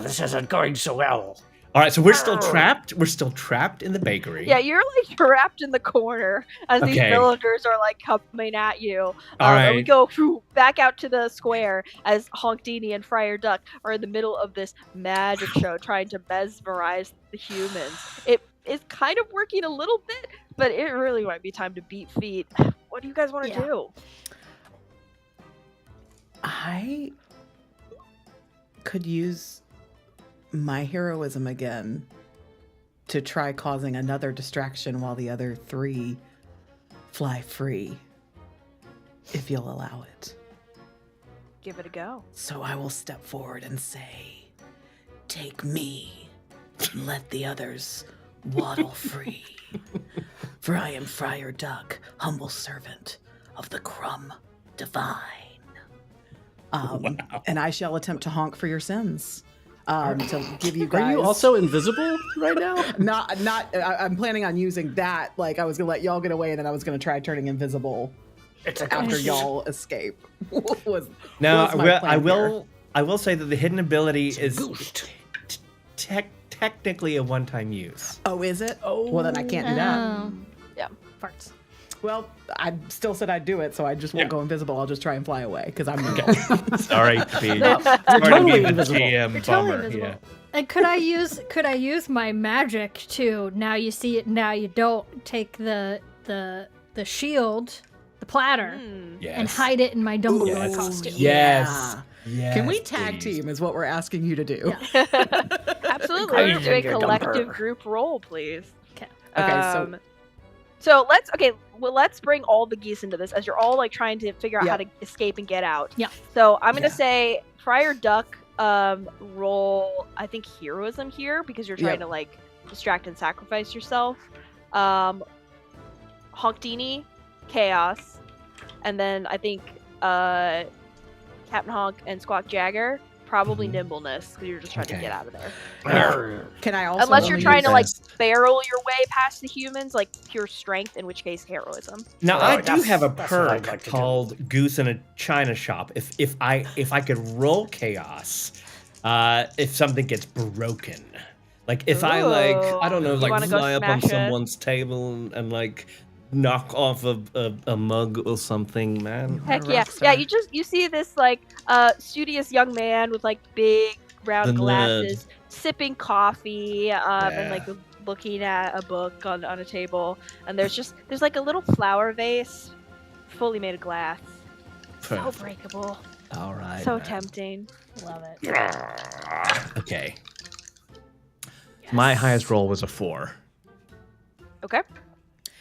This isn't going so well. All right, so we're still trapped. We're still trapped in the bakery. Yeah, you're like trapped in the corner as these Okay. villagers are like coming at you. All And we right. go back out to the square as Honk Dini and Friar Duck are in the middle of this magic show trying to mesmerize the humans. It is kind of working a little bit, but it really might be time to beat feet. What do you guys want to Yeah. do? I could use my heroism again to try causing another distraction while the other 3 fly free, if you'll allow it. Give it a go. So I will step forward and say, "Take me, and let the others waddle free. For I am Friar Duck, humble servant of the crumb divine. And I shall attempt to honk for your sins. To give you guys. Are you also invisible right now? I'm planning on using that. Like, I was gonna let y'all get away, and then I was gonna try turning invisible It's a after ghost. y'all escape. Now, was my I plan here. will say that the hidden ability is Ghost. technically a one-time use. Oh, is it? Oh, well then I can't do that. Oh. Yeah. Farts. Well, I still said I'd do it, so I just won't Yeah. go invisible. I'll just try and fly away because I'm Sorry to be, You're sorry to totally be the invisible. GM You're bummer. totally invisible. Yeah. And could I use my magic to now you see it, now you don't take the shield, the platter, Yes. and hide it in my Dumbledore Yes. costume. Yes. Can we Yes, tag please. team? Is what we're asking you to do. Absolutely. Crazy Let's do a your collective dumper. group roll, please. Okay. Okay, So let's bring all the geese into this as you're all like trying to figure out how to escape and get out. Yeah. So I'm gonna Yeah. say Friar Duck roll I think heroism here because you're trying Yep. to like distract and sacrifice yourself. Honkdini, chaos, and then I think Captain Honk and Squawk Jagger probably nimbleness because you're just trying to Okay. get out of there. Arr. Can I also? Unless you're only trying use to like Best. barrel your way past the humans, like pure strength, in which case heroism. Now Oh, I do that's- have a that's what I'd perk like to do. called Goose in a China Shop. If I could roll chaos, if something gets broken, like if I I don't know, Ooh. You like wanna go fly up on smash it? someone's table and like knock off a mug or something, man. Heck a yeah, rock yeah. star. You see this like studious young man with like big round The nerd. glasses, sipping coffee, and Yeah. like looking at a book on a table, and there's like a little flower vase, fully made of glass, so Perfect. breakable, All right. so man. tempting. Love it. Okay. My highest roll was a 4, Okay.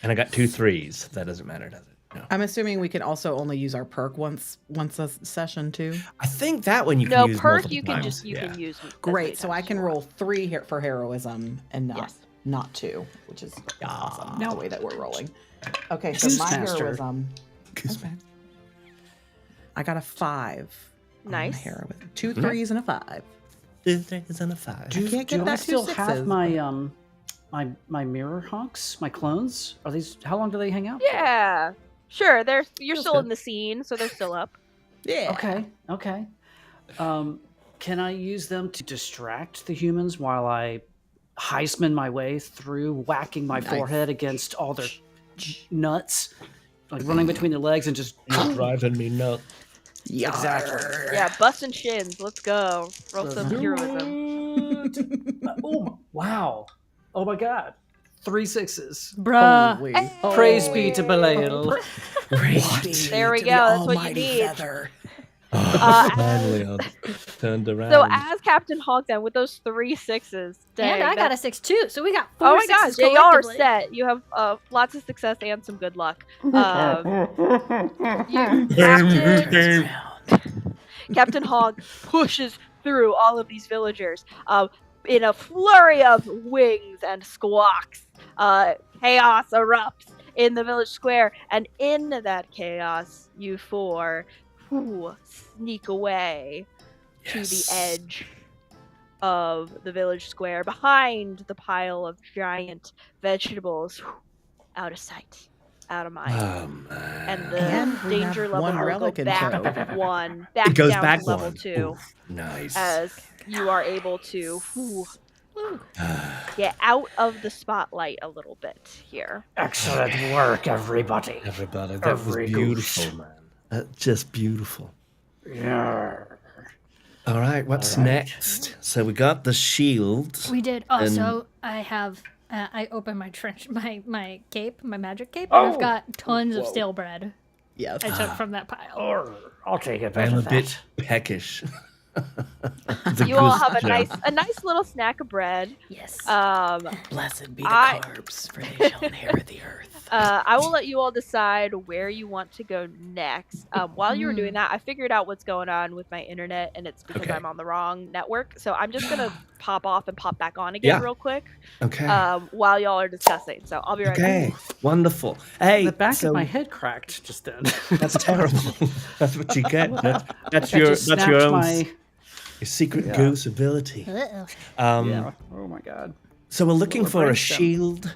and I got 2 3s. That doesn't matter, does it? No. I'm assuming we can also only use our perk once a session too. I think that one you can No use perk. multiple You can times. just Yeah. can use. as many Great. So I times as can you roll want. 3 here for heroism and Yes. not 2, which is awesome. Now- The way that we're rolling. Okay, so Goose my Master. heroism, I got a 5. on my Nice. heroism. 2 3s and a 5. Is on a 5. I can't get Do I that 2 still 6s. have my my mirror honks, my clones? Are these? How long do they hang out? for? Yeah. Sure. You're Feels still good. in the scene, so they're still up. Yeah. Okay. Can I use them to distract the humans while I Heisman my way through, whacking my Nice. forehead against all their nuts, like running between their legs and just. Driving me nuts. Exactly. Yeah, busting shins. Let's go. Roll some heroism. Oh wow! Oh my god! 3 6s. Bruh. Holy. Praise be to Belial. There we go, that's what you need. Feather. Finally, I turned around. So as Captain Honk, then with those 3 6s, dang, And I got a 6 too, so we got 4 Oh my gosh, sixes yeah, y'all are collectively. set. You have lots of success and some good luck. Captain Honk pushes through all of these villagers in a flurry of wings and squawks. Chaos erupts in the village square, and in that chaos, you 4 sneak away to the edge of the village square, behind the pile of giant vegetables, out of sight, out of mind. Oh, man. And the And we danger have level one will relic go in back tow. 1, back it goes down back to level one. 2, Oof, nice. as you are able to get out of the spotlight a little bit here. Excellent work, everybody. Everybody, that Every was beautiful, man. Just beautiful. Yeah. All right, what's All right. next? So we got the shield. We did. Also, I have I open my my cape, my magic cape, and I've Oh. got tons of Whoa. stale bread Yes. I took from that pile. Or I'll take a I bit am a of bit that. peckish. You all have a nice little snack of bread. Yes. Blessed be the I- carbs, for they shall inherit the earth. I will let you all decide where you want to go next. While you were doing that, I figured out what's going on with my internet, and it's because Okay. I'm on the wrong network. So I'm just gonna pop off and pop back on again Yeah. real quick Okay. while y'all are discussing. So I'll be right back. Okay. Wonderful. Hey, The back so of my head cracked just then. that's terrible. That's what you get. That's I your just that's your snapped own my. your secret Yeah. goose ability. Uh-oh. Yeah. Oh my god. So we're looking Lower for a brainstem. shield.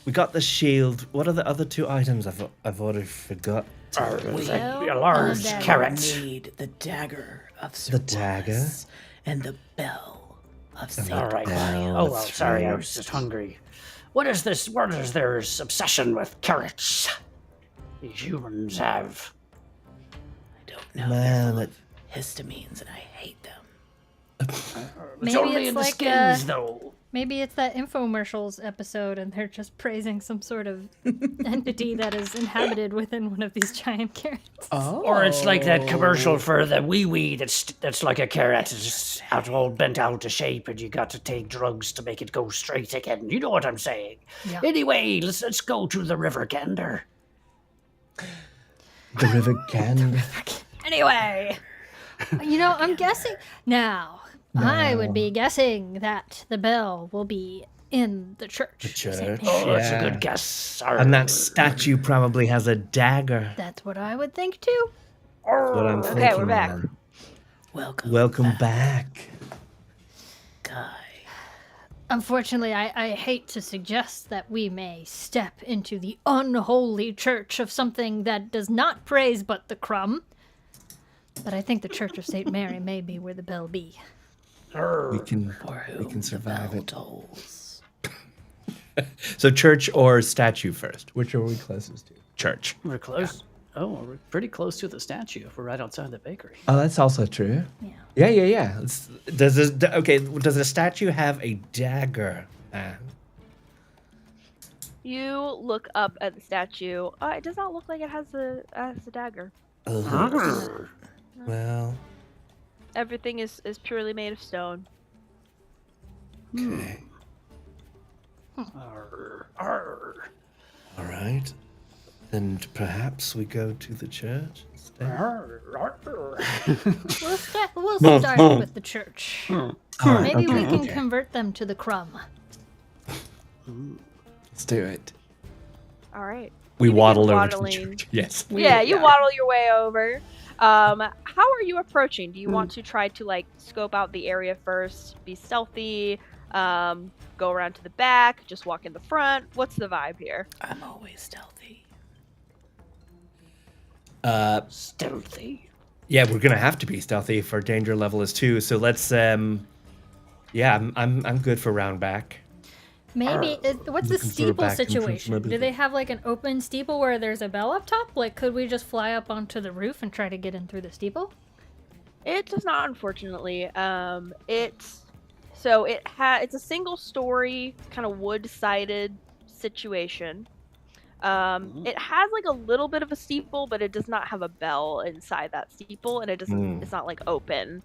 We got the shield. What are the other two items? I've already forgot. There's Well, a large dagger. carrot. Need the dagger of Sir The dagger? Wallace and the bell of Saint All right. Bell, Oh, well, that's sorry, I right. was just hungry. What is this? What is their obsession with carrots? These humans have. I don't know. Man, They're that, full of histamines, and I hate them. It's Maybe only it's in the like, skins, though. Maybe it's that infomercials episode, and they're just praising some sort of entity that is inhabited within one of these giant carrots. Oh. Or it's like that commercial for the wee wee that's like a carrot. It's just out all bent out of shape, and you got to take drugs to make it go straight again. You know what I'm saying? Yeah. Anyway, let's go to the River Gander. the River Gander. Anyway, I'm guessing now. I would be guessing that the bell will be in the church. The of Saint church. Mary. Oh, that's a Yeah. good guess. And that statue probably has a dagger. That's what I would think too. That's what I'm Okay, thinking, we're back. man. Welcome back. Guy. Unfortunately, I hate to suggest that we may step into the unholy church of something that does not praise but the crumb. But I think the Church of St. Mary may be where the bell be. We can For whom we can the survive bell it. tolls. So church or statue first? Which are we closest to? Church. We're close. Oh, we're pretty close to the statue. We're right outside the bakery. Oh, that's also true. Yeah. Yeah. Does the statue have a dagger? You look up at the statue. It does not look like it has a dagger. Ugh. Well, Everything is purely made of stone. okay. Arr, arr, All right. Then perhaps we go to the church instead. arr, arr. We'll start with the church. All right, Maybe we okay, can okay. convert them to the crumb. Let's do it. All right. We You begin waddle over to the waddling. church. Yes. Yeah, you waddle your way over. How are you approaching? Do you want to try to scope out the area first, be stealthy, go around to the back, just walk in the front? What's the vibe here? I'm always stealthy. Stealthy. Yeah, we're gonna have to be stealthy if our danger level is 2. So let's yeah, I'm good for round back. Maybe what's the Looking for a steeple back entrance situation? maybe. Do they have an open steeple where there's a bell up top? Could we just fly up onto the roof and try to get in through the steeple? It does not, unfortunately. It's a single story, kind of wood-sided situation. It has a little bit of a steeple, but it does not have a bell inside that steeple, and it doesn't. It's not open.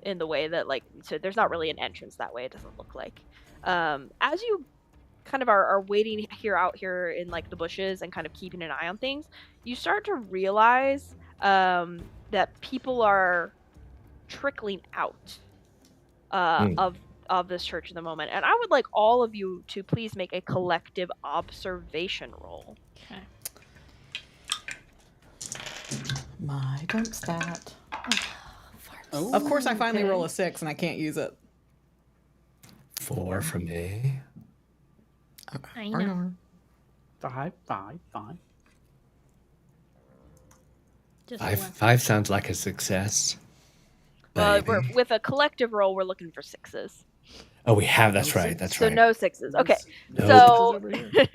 In the way that so there's not really an entrance that way. It doesn't look like. As you kind of are waiting out here in the bushes and kind of keeping an eye on things, you start to realize that people are trickling out of this church at the moment, and I would like all of you to please make a collective observation roll. Okay. My dunk stat. Oh, Of course, I finally okay. roll a 6 and I can't use it. 4 from me. I know. Five. Just Five, one. 5 sounds like a success. Maybe. With a collective roll, we're looking for 6s. Oh, we have. That's right. That's So right. no 6s. Okay. Nope. So Over here.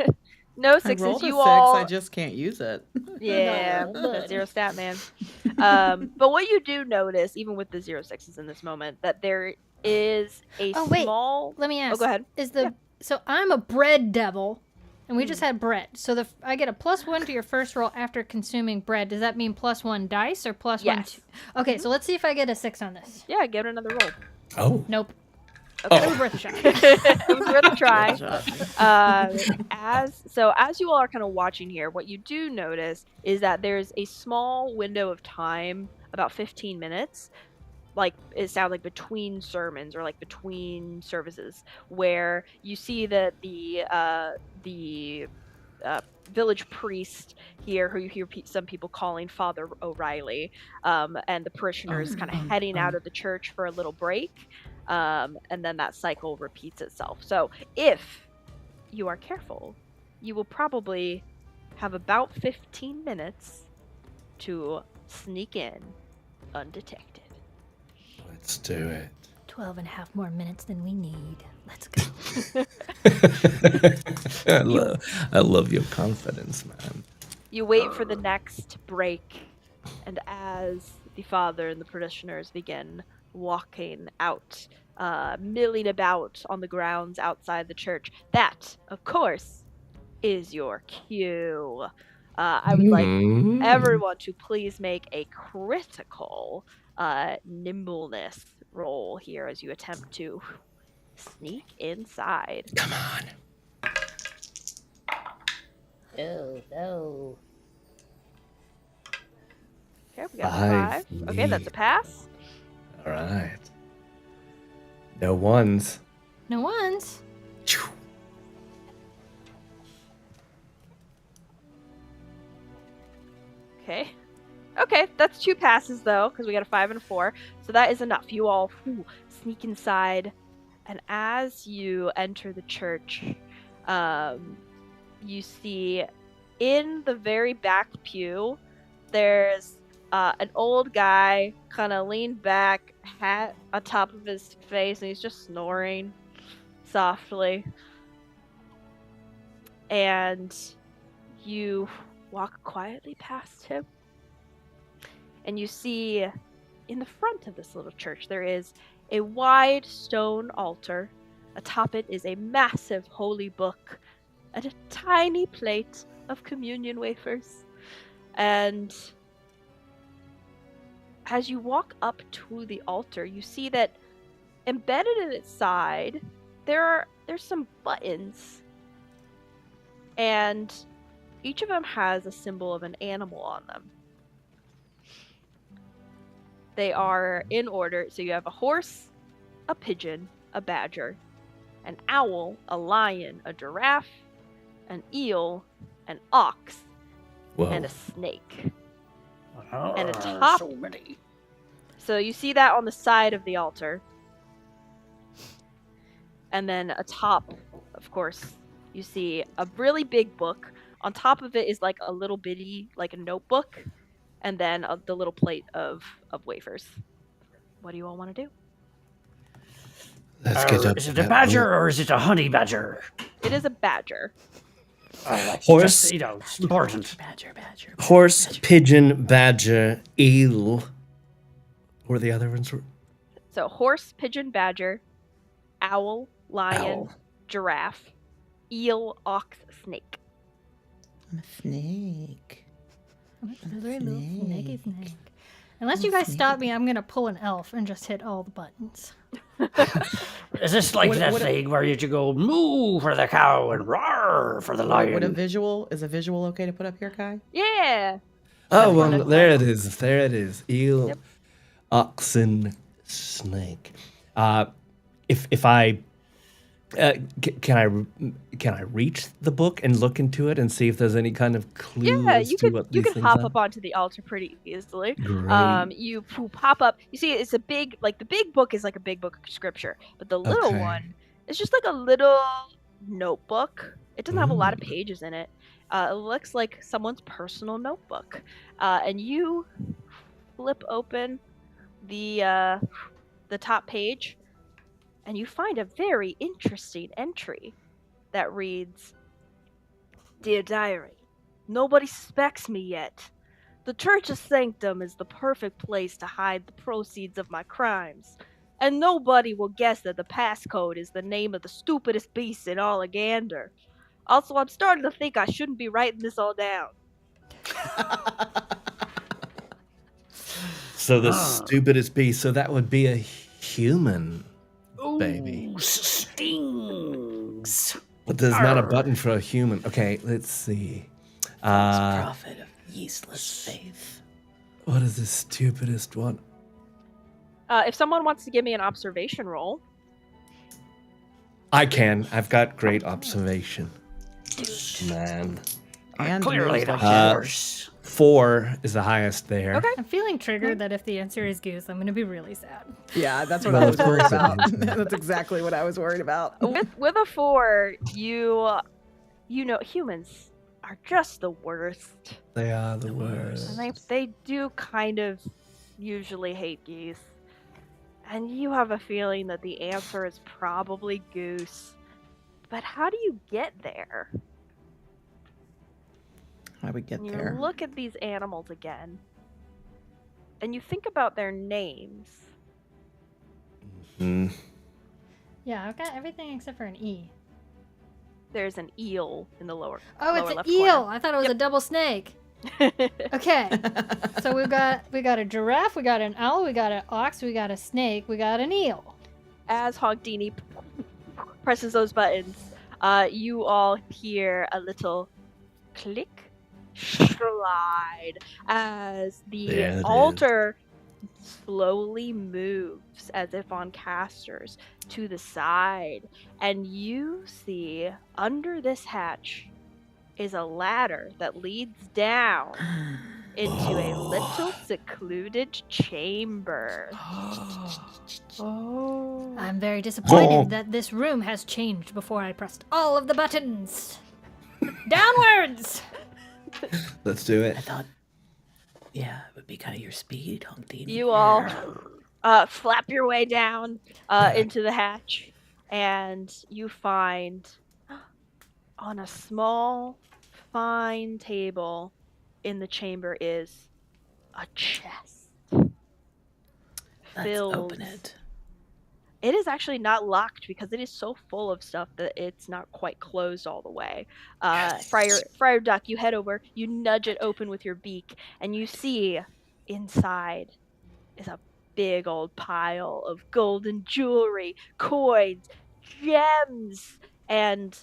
no I 6s. rolled a You 6, all. I just can't use it. Yeah, No, that's zero stat, man. But what you do notice, even with the 0 6s in this moment, that there is a Oh, wait. small. Let me ask. go ahead. Is the So I'm a bread devil, and we just had bread. So I get a +1 to your first roll after consuming bread. Does that mean +1 dice or +1? Yes. Okay, so let's see if I get a 6 on this. Yeah, give it another roll. Oh. Nope. Okay. It was worth a shot. It was worth a try. Good job. As you all are kind of watching here, what you do notice is that there's a small window of time, about 15 minutes, like it sounds like between sermons or like between services, where you see that the village priest here, who you hear some people calling Father O'Reilly, and the parishioners kind of heading out of the church for a little break, and then that cycle repeats itself. So if you are careful, you will probably have about 15 minutes to sneak in undetected. Let's do it. 12 and a half more minutes than we need. Let's go. I love your confidence, man. You wait for the next break, and as the father and the parishioners begin walking out, milling about on the grounds outside the church, that, of course, is your cue. I would like everyone to please make a critical nimbleness roll here as you attempt to sneak inside. Come on. Oh, no. Okay, we got Five. 5. Okay, that's a pass. All right. No ones. No ones. Phew. Okay. Okay, that's 2 passes though, because we got a 5 and a 4. So that is enough. You all sneak inside, and as you enter the church, you see in the very back pew, there's an old guy kind of leaned back, hat on top of his face, and he's just snoring softly. And you walk quietly past him, and you see in the front of this little church there is a wide stone altar. Atop it is a massive holy book and a tiny plate of communion wafers. And as you walk up to the altar, you see that embedded in its side there's some buttons, and each of them has a symbol of an animal on them. They are in order, so you have a horse, a pigeon, a badger, an owl, a lion, a giraffe, an eel, an ox, Whoa. and a snake. Oh, And atop- so many. So you see that on the side of the altar. And then atop, of course, you see a really big book. On top of it is like a little bitty, like a notebook, and then the little plate of wafers. What do you all want to do? Let's get up. Is to it a that badger book. or is it a honey badger? It is a badger. Horse. Just, it's important. Badger, badger. Horse, pigeon, badger, eel. What were the other ones? So horse, pigeon, badger, owl, lion, Owl. giraffe, eel, ox, snake. I'm a snake. Snaky snake. Unless you guys stop me, I'm gonna pull an elf and just hit all the buttons. Is this like What- that what- thing where you go moo for the cow and roar for the lion? Is a visual okay to put up here, Kai? Yeah. Oh, That's well, one of there them. it is. There it is. Eel, Yep. oxen, snake. If I can I reach the book and look into it and see if there's any kind of clue Yeah, as you to could what you these could things hop are? up onto the altar pretty easily. Great. You pop up. You see, it's a big, like the big book is like a big book of scripture, but the little Okay. one is just like a little notebook. It doesn't have a lot of Ooh. pages in it. It looks like someone's personal notebook, and you flip open the top page, and you find a very interesting entry that reads, "Dear Diary, nobody suspects me yet. The Church's sanctum is the perfect place to hide the proceeds of my crimes. and nobody will guess that the passcode is the name of the stupidest beast in all of Gander. Also, I'm starting to think I shouldn't be writing this all down. So the stupidest beast. So that would be a human, baby. Ooh, stings. But there's not a button for a human. Okay, let's see. Prophet of yeastless faith. What is the stupidest one? If someone wants to give me an observation roll. I can. I've got great observation. Man. And Clearly yours the like horse. 4 is the highest there. Okay. I'm feeling triggered that if the answer is goose, I'm going to be really sad. Yeah, that's what Well, I was of worried course it about. is. That's exactly what I was worried about. With a 4, you know humans are just the worst. They are the worst. And they do kind of usually hate geese. And you have a feeling that the answer is probably goose. But how do you get there? How we get You there? look at these animals again. And you think about their names. Hmm. Yeah, I've got everything except for an E. There's an eel in the lower Oh, it's lower an left eel. I thought it was Yep. a double snake. corner. Okay. So we got a giraffe, we got an owl, we got an ox, we got a snake, we got an eel. As Honkdini presses those buttons, you all hear a little click, slide, as There the it is. altar slowly moves as if on casters to the side, and you see under this hatch is a ladder that leads down into a little secluded chamber. I'm very disappointed Oh. that this room has changed before I pressed all of the buttons. Downwards! Let's do it. I thought, yeah, it would be kind of your speed, Humpty. You all flap your way down into the hatch, and you find on a small, fine table in the chamber is a chest. Let's filled. open it. It is actually not locked because it is so full of stuff that it's not quite closed all the way. Friar Duck, you head over, you nudge it open with your beak, and you see inside is a big old pile of golden jewelry, coins, gems, and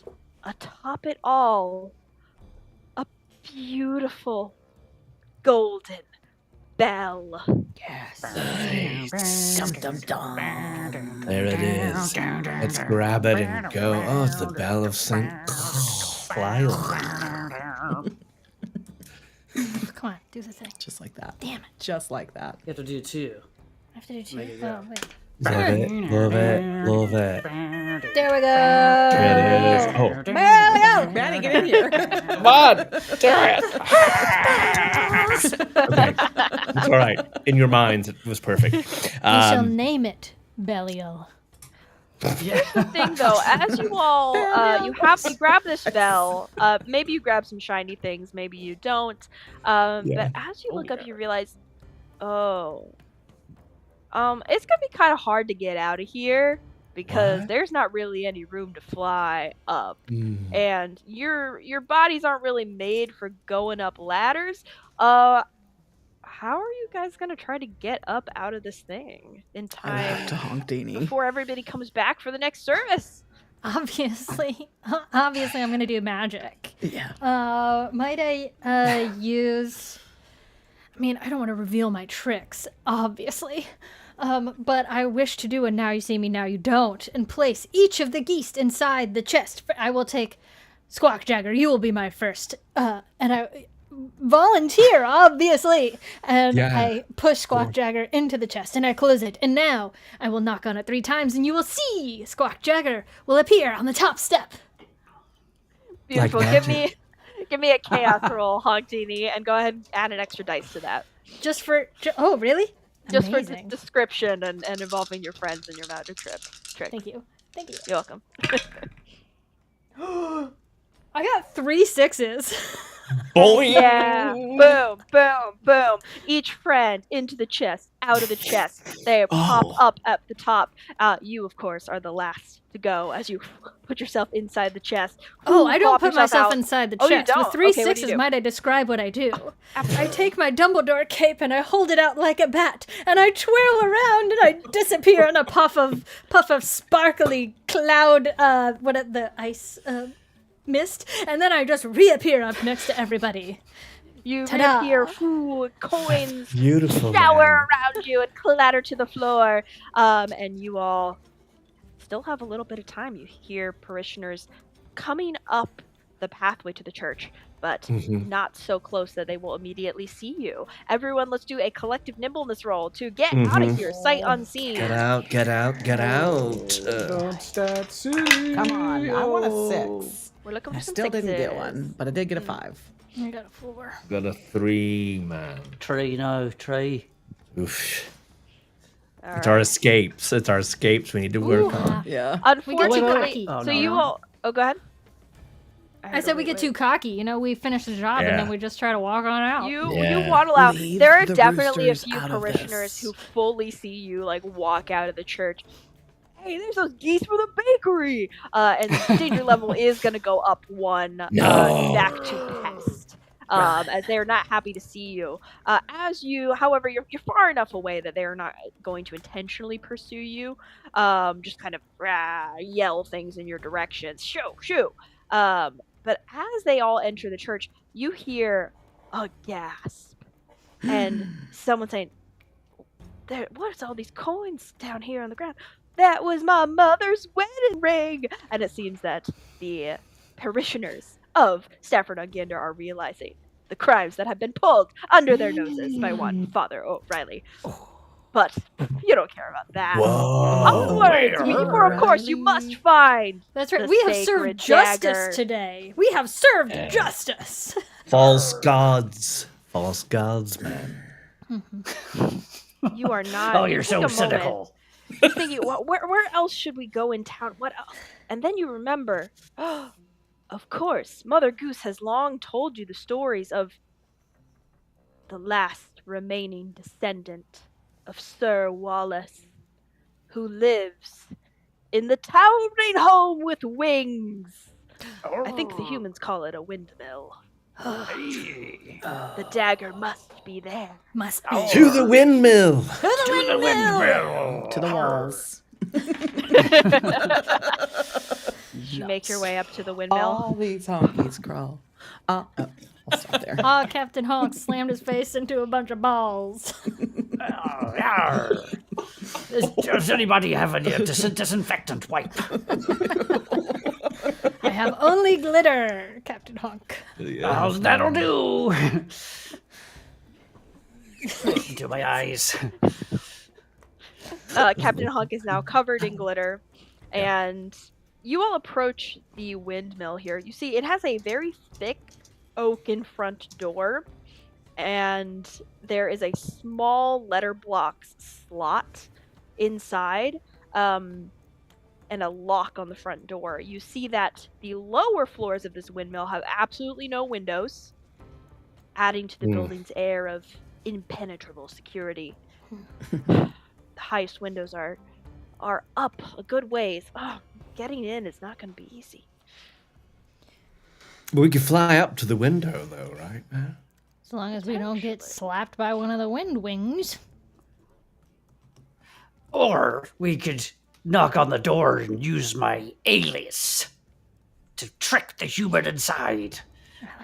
atop it all, a beautiful golden bell. Yes. Dum dum dum. There it is. Let's grab it and go. Oh, it's the bell of St. Clyde. Come on, do the thing. Just like that. Damn it. Just like that. You have to do 2. I have to do 2. Make it go. Oh, wait. Love it, love it, love it. There we go. There it is. Oh, Manny, get in here. come on! Okay, it's all right. In your minds, it was perfect. We shall name it Belial. The thing though, as you all you grab this bell, maybe you grab some shiny things, maybe you don't. But as you look up, you realize, it's gonna be kind of hard to get out of here because What? there's not really any room to fly up, Mm. and your bodies aren't really made for going up ladders. How are you guys gonna try to get up out of this thing in I have time to honk Deanie. before everybody comes back for the next service? Obviously, I'm gonna do magic. Yeah. Might I use? I mean, I don't want to reveal my tricks, obviously. But I wish to do a now you see me, now you don't, and place each of the geese inside the chest. I will take Squawk Jagger. You will be my first. And I volunteer, obviously. And Yeah. I push Squawk Jagger into the chest, and I close it. And now I will knock on it 3 times, and you will see Squawk Jagger will appear on the top step. Beautiful. Like Give me a chaos roll, Honkdini, and go ahead and add an extra dice to that. Oh, really? Just for Amazing. description and involving your friends in your magic trick. Thank you. Thank you. You're welcome. I got 3 6s. Boing! Yeah. Boom, boom, boom. Each friend into the chest, out of the chest. They pop up at the top. You, of course, are the last to go as you put yourself inside the chest. Oh, I don't Pop put yourself myself out. inside the Oh, you chest. don't? With three Okay, what do you sixes, do? might I describe what I do? I take my Dumbledore cape and I hold it out like a bat, and I twirl around and I disappear in a puff of sparkly cloud, the ice mist, and then I just reappear up next to everybody. You Ta-da. reappear, coins Beautiful. shower around you and clatter to the floor. And you all still have a little bit of time. You hear parishioners coming up the pathway to the church, but not so close that they will immediately see you. Everyone, let's do a collective nimbleness roll to get out of here, sight unseen. Get out, get out, get out. Don't stat see. Come on, I want a 6. We're looking for I some still didn't get sixes. one, but I did get a 5. I got a 4. Got a 3, man. Tree, no, tree. Oof. All It's right. our escapes. It's our escapes we need to work on. Yeah. We get too Unfortunately, cocky. Oh, so no, you no. all. Oh, go ahead. I said we get too cocky. You know, we finish the job and Yeah. then we just try to walk on out. You Yeah. waddle out. Leave There are the definitely a roosters few out of parishioners this. who fully see you like walk out of the church. Hey, there's those geese from the bakery. And danger level is gonna go up 1 back to pest. As they're not happy to see you. However, you're far enough away that they're not going to intentionally pursue you. Just kind of yell things in your direction. Shoo. But as they all enter the church, you hear a gasp and someone saying, "What's all these coins down here on the ground? That was my mother's wedding ring." And it seems that the parishioners of Stafford-on-Gander are realizing the crimes that have been pulled under their noses by one Father O'Reilly. But you don't care about that. Whoa. Onward to meet you, for of course you must find That's right. the We have sacred served justice dagger. today. We have served justice. False gods. False gods, man. You are not. Oh, you're take so a moment. cynical. You're thinking, where else should we go in town? What else? And then you remember, of course, Mother Goose has long told you the stories of the last remaining descendant of Sir Wallace, who lives in the towering home with wings. I think the humans call it a windmill. The dagger must be there. Must be. To the windmill. To the walls. You make your way up to the windmill. All these honkies crawl. I'll stop there. Ah, Captain Honk slammed his face into a bunch of balls. Does anybody have any disinfectant wipe? I have only glitter, Captain Honk. That'll do. Into my eyes. Captain Honk is now covered in glitter, and you all approach the windmill here. You see, it has a very thick oaken front door, and there is a small letter block slot inside, and a lock on the front door. You see that the lower floors of this windmill have absolutely no windows, adding to the building's air of impenetrable security. The highest windows are up a good ways. Oh, getting in is not going to be easy. We could fly up to the window, though, right, man? As long as we don't get slapped by one of the wind wings. Or we could knock on the door and use my alias to trick the human inside.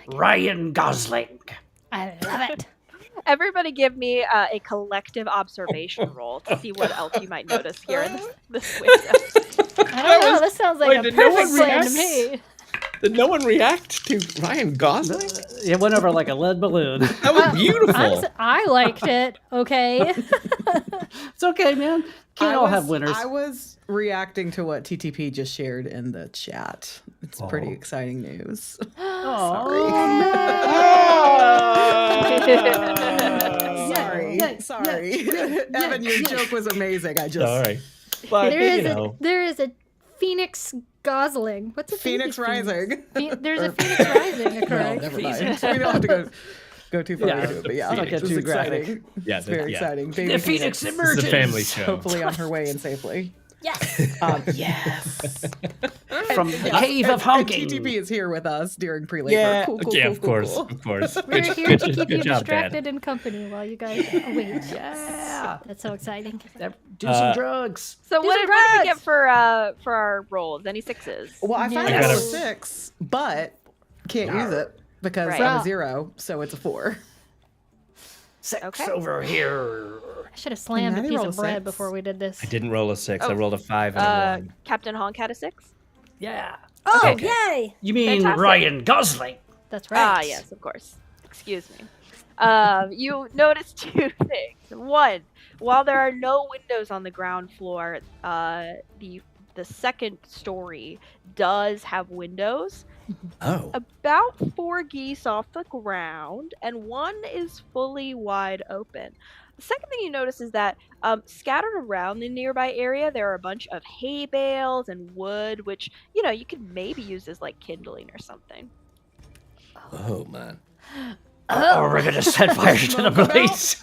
Ryan Gosling. I love it. Everybody give me a collective observation roll to see what else you might notice here in this window. I don't know. This sounds like a did no one perfect plan to react? me. Did no one react to Ryan Gosling? It went over like a lead balloon. That was beautiful. I liked it. Okay. It's okay, man. Can't all have winners. I was reacting to what TTP just shared in the chat. It's pretty exciting news. Sorry. Evan, your joke was amazing. I just All right. But, There is a phoenix Gosling. What's a Phoenix Rising. There's a Phoenix Rising, No, correct? never mind. We don't have to go too far Yeah, into it, but yeah, don't get it's too exciting. graphic. Yeah, It's very exciting. Baby The Phoenix This emerges. is a family show. hopefully on her way in safely. Yes. Yes. From the cave of honking. TTP is here with us during pre-labor. Yeah, Cool, yeah, cool, of cool, course, cool. of course. We're Good- here good- to keep good you job, distracted Dad. and company while you guys await. Yeah. That's so exciting. Do some drugs. So Do what some did we get drugs! for our rolls? Any 6s? Well, I found Yeah. out I a got a- 6, but can't use it because Right. I'm a 0, so it's a 4. 6 Okay. over here. I should have slammed a Maddie piece rolled of a bread 6. before we did this. I didn't roll a 6. I Oh. rolled a 5 and a 1. Captain Honk had a 6. Yeah. Oh, Okay. yay! You mean Fantastic. Ryan Gosling? That's right. Ah, yes, of course. Excuse me. You notice 2 things. One, while there are no windows on the ground floor, the second story does have windows. Oh. About 4 geese off the ground, and one is fully wide open. The second thing you notice is that scattered around the nearby area, there are a bunch of hay bales and wood, which, you could maybe use as like kindling or something. Oh, man. Or we're gonna set fire to the Smoke 'em place.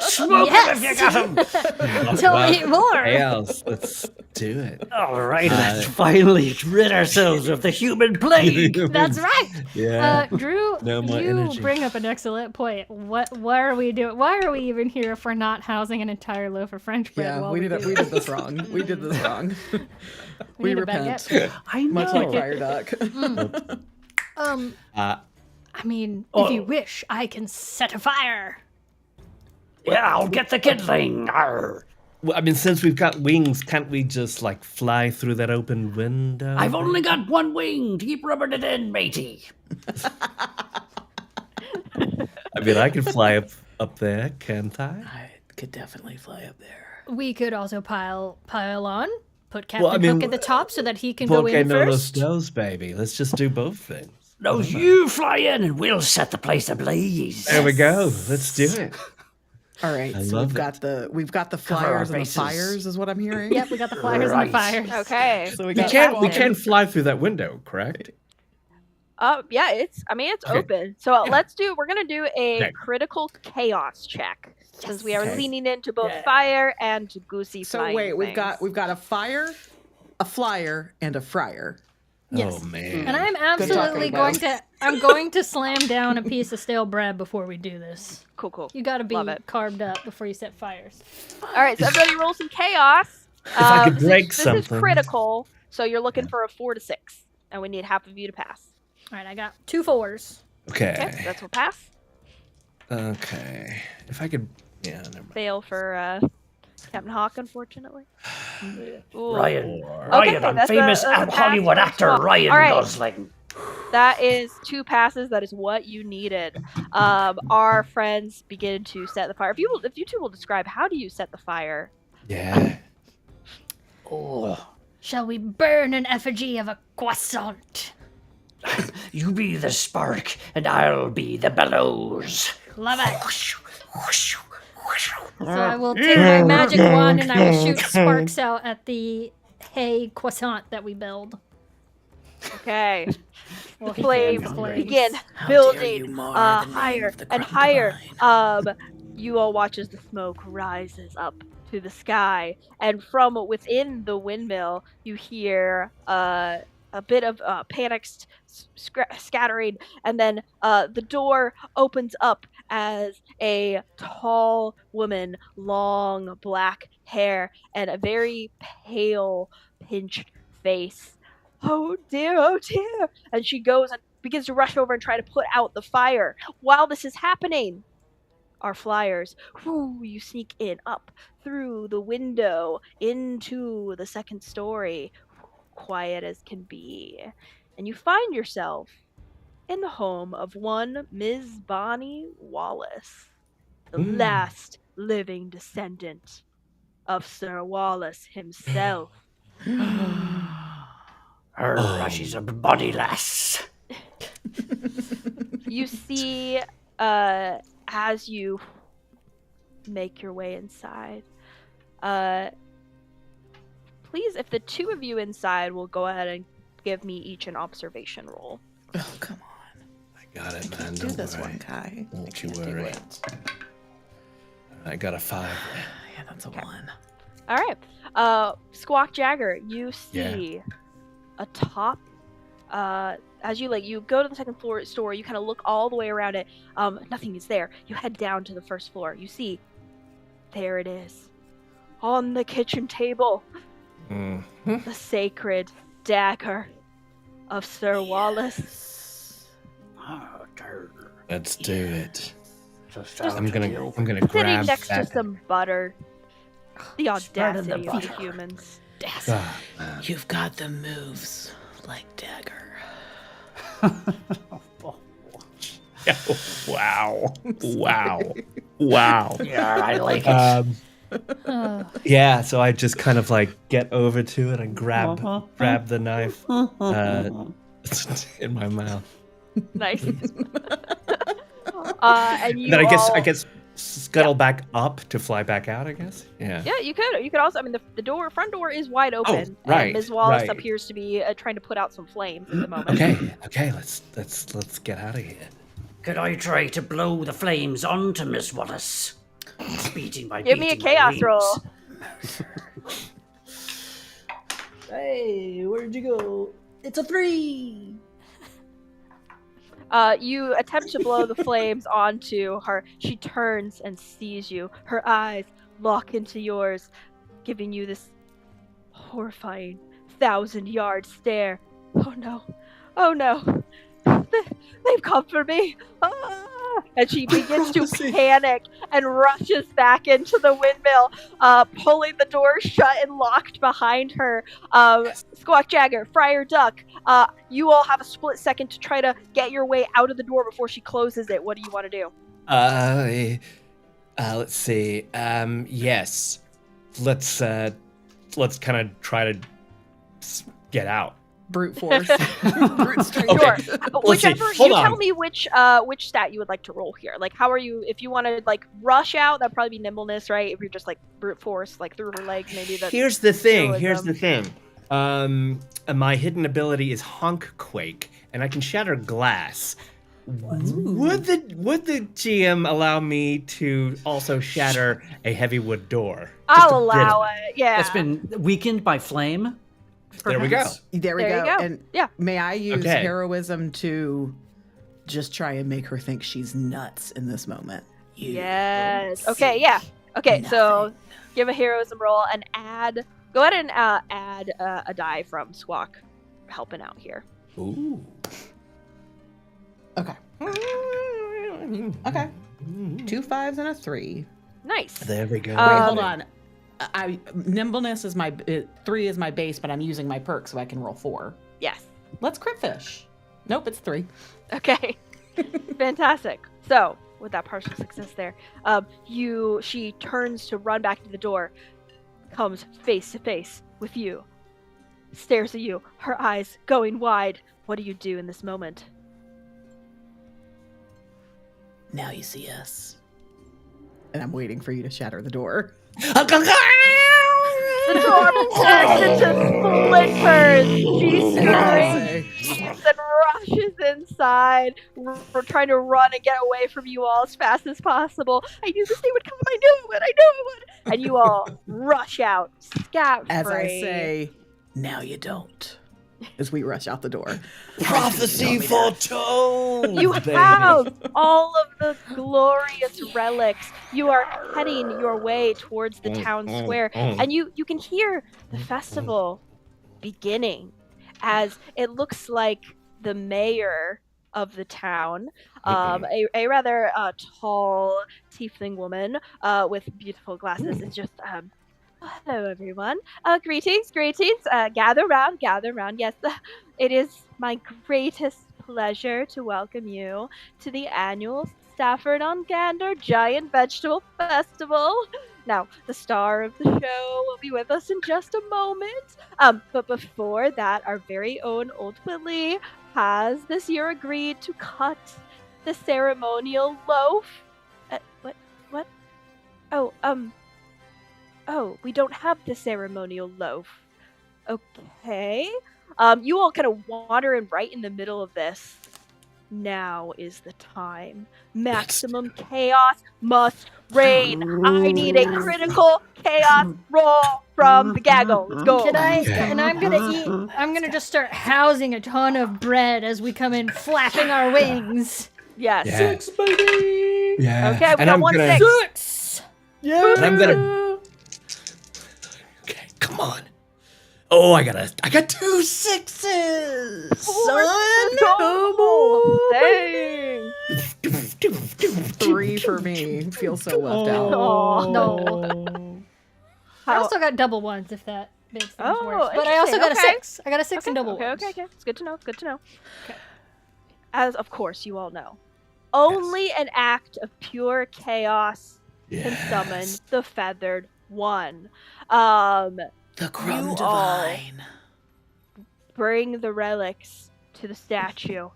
Smoke Yes. him if you got him. Tell me more. Else, let's do it. All right, let's finally rid ourselves of the human plague. That's right. Yeah. Drew, No more you energy. bring up an excellent point. Why are we doing? Why are we even here if we're not housing an entire loaf of French bread? Yeah, while we do did this? this wrong. We did this wrong. We We need a repent. baguette. I know. Much like Fire Duck. I mean, Oh. if you wish, I can set a fire. Yeah, I'll get the kindling. Arr. Well, I mean, since we've got wings, can't we just like fly through that open window? I've only got one wing. Keep rubbing it in, matey. I mean, I can fly up there, can't I? I could definitely fly up there. We could also pile on, put Captain Well, I mean, Hook at the top so that he can go Porque in no los first. dos, baby. Let's just do both things. No, you fly in and we'll set the place ablaze. There we go. Let's do it. All right, I so love we've got the Cover our flyers and the bases. fires, is what I'm hearing. Yep, we got the flyers Right. and the fires. Okay. So we We got can't fly through that window, correct? Yeah, it's Okay. open. So we're going to do a Okay. critical chaos check. Since we are Okay. leaning into both Yeah. fire and goosey So flying wait, we've things. got a fire, a flyer, and a fryer. Yes. Oh man. And I'm Good absolutely talking, I'm going to slam down a piece of stale bread before we do this. Cool. You got to be Love it. carved up before you set fires. All right, so everybody roll some chaos. I could break this is something. critical, so you're looking for a 4 to 6, and we need half of you to pass. All right, I got 2 4s. Okay, Okay. that's what pass. Okay. If I could, yeah, never mind. Fail for Captain Hawk, unfortunately. Ooh. Ryan. Or- Ryan, I'm that's a- famous that's a pass Hollywood for a actor swap. Ryan All right. Gosling. That is 2 passes. That is what you needed. Our friends begin to set the fire. If you two will describe, how do you set the fire? Yeah. Oh, Shall we burn an effigy of a croissant? you be the spark and I'll be the bellows. Love it. So I will take my magic wand and I will shoot sparks out at the hay croissant that we build. Okay. Well, The flames flames. begin building higher and higher. You all watch as the smoke rises up to the sky, and from within the windmill, you hear a bit of panicked scattering, and then the door opens up as a tall woman, long black hair, and a very pale, pinched face. Oh dear, and she goes and begins to rush over and try to put out the fire. While this is happening, our flyers, you sneak in up through the window into the second story, quiet as can be, and you find yourself in the home of one Ms. Bonnie Wallace, the last living descendant of Sir Wallace himself. She's a body lass. You see, as you make your way inside, please, if the two of you inside will go ahead and give me each an observation roll. Oh, come on. I got it, man. Do Don't this worry. one, Kai. I Don't you can't do worry. it. I got a 5. Yeah, that's a 1. All right. Squawk Jagger, you see atop, as you go to the second floor store, you kind of look all the way around it. Nothing is there. You head down to the first floor. You see, there it is, on the kitchen table, the sacred dagger of Sir Wallace. Oh, dear. Let's do it. Just I'm out gonna to you. Sitting grab next that. to some butter. The Spread in the audacity of the butter. humans. Ah, man. You've got the moves like Dagger. Wow. Wow. Wow. Yeah, I like it. Oh, Yeah, so I just kind of like get over to it and grab the knife in my mouth. Nice. And you Then I all... guess scuttle back up to fly back out, I guess. Yeah. Yeah, you could. You could also. I mean, the front door is wide open. right, And Ms. Wallace right. appears to be trying to put out some flames at the moment. Okay, let's get out of here. Could I try to blow the flames onto Miss Wallace? Beating Give me a my chaos wings. roll. Hey, where'd you go? It's a 3. You attempt to blow the flames onto her. She turns and sees you. Her eyes lock into yours, giving you this horrifying 1,000-yard stare. Oh no. Oh no. They've come for me. Ah! And she begins to panic and rushes back into the windmill, pulling the door shut and locked behind her. Squawk Jagger, Friar Duck, you all have a split second to try to get your way out of the door before she closes it. What do you want to do? Let's see. Yes. Let's kind of try to get out. Brute force. Brute strength. Sure. Let's see. Whichever Hold you on. tell me which stat you would like to roll here. Like, how are you? If you want to like rush out, that'd probably be nimbleness, right? If you're just like brute force, like through her legs, maybe that's. Here's the thing. heroism. My hidden ability is honk quake, and I can shatter glass. Would the GM allow me to also shatter a heavy wood door? I'll allow it. Yeah. It's been weakened by flame. There we go. perhaps? There we There you go. go. And Yeah. may I use Okay. heroism to just try and make her think she's nuts in this moment? You Yes. won't Okay. see Yeah. Okay. So nothing. give a heroism roll and add. Go ahead and add a die from Squawk, helping out here. Ooh. Okay. Okay. 2 5s and a 3. Nice. There we go. Wait, Um, hold on. Nimbleness is my 3 is my base, but I'm using my perk so I can roll 4. Yes. Let's crit fish. Nope, it's 3. Okay. Fantastic. So, with that partial success there, she turns to run back to the door, comes face to face with you, stares at you, her eyes going wide. What do you do in this moment? Now you see us. And I'm waiting for you to shatter the door. The door bursts into splinters. She screams and rushes inside. We're trying to run and get away from you all as fast as possible. I knew this day would come. I knew it would. And you all rush out, scot free. As I say, now you don't. As we rush out the door. Prophecy foretold. You baby. have all of the glorious relics. You are heading your way towards the town square, and you can hear the festival beginning as it looks like the mayor of the town, a rather tall tiefling woman with beautiful glasses, is just hello everyone. Greetings. Gather round. Yes, it is my greatest pleasure to welcome you to the annual Stafford-on-Gander Giant Vegetable Festival. Now, the star of the show will be with us in just a moment. But before that, our very own Old Willie has this year agreed to cut the ceremonial loaf. What? Oh, we don't have the ceremonial loaf. Okay. You all kind of wander in right in the middle of this. Now is the time. Maximum chaos must reign. I need a critical chaos roll from the gaggle. Let's go. And I'm gonna just start housing a ton of bread as we come in, flapping our wings. Yes. Yeah. 6, baby. Yeah. Okay, we and got I'm one gonna, 6. Yeah. And I'm gonna. Okay, come on. Oh, I got 2 6s, son. Dang. 3 for me. Feel so left out. Aw. No. I also got double ones if that makes things Oh, worse. But I also got interesting. a 6. I got a 6 and double Okay, ones. okay. It's good to know. Good to know. Okay. As of course you all know, only an act of pure chaos can summon the feathered one. The crumb You all- divine. Bring the relics to the statue.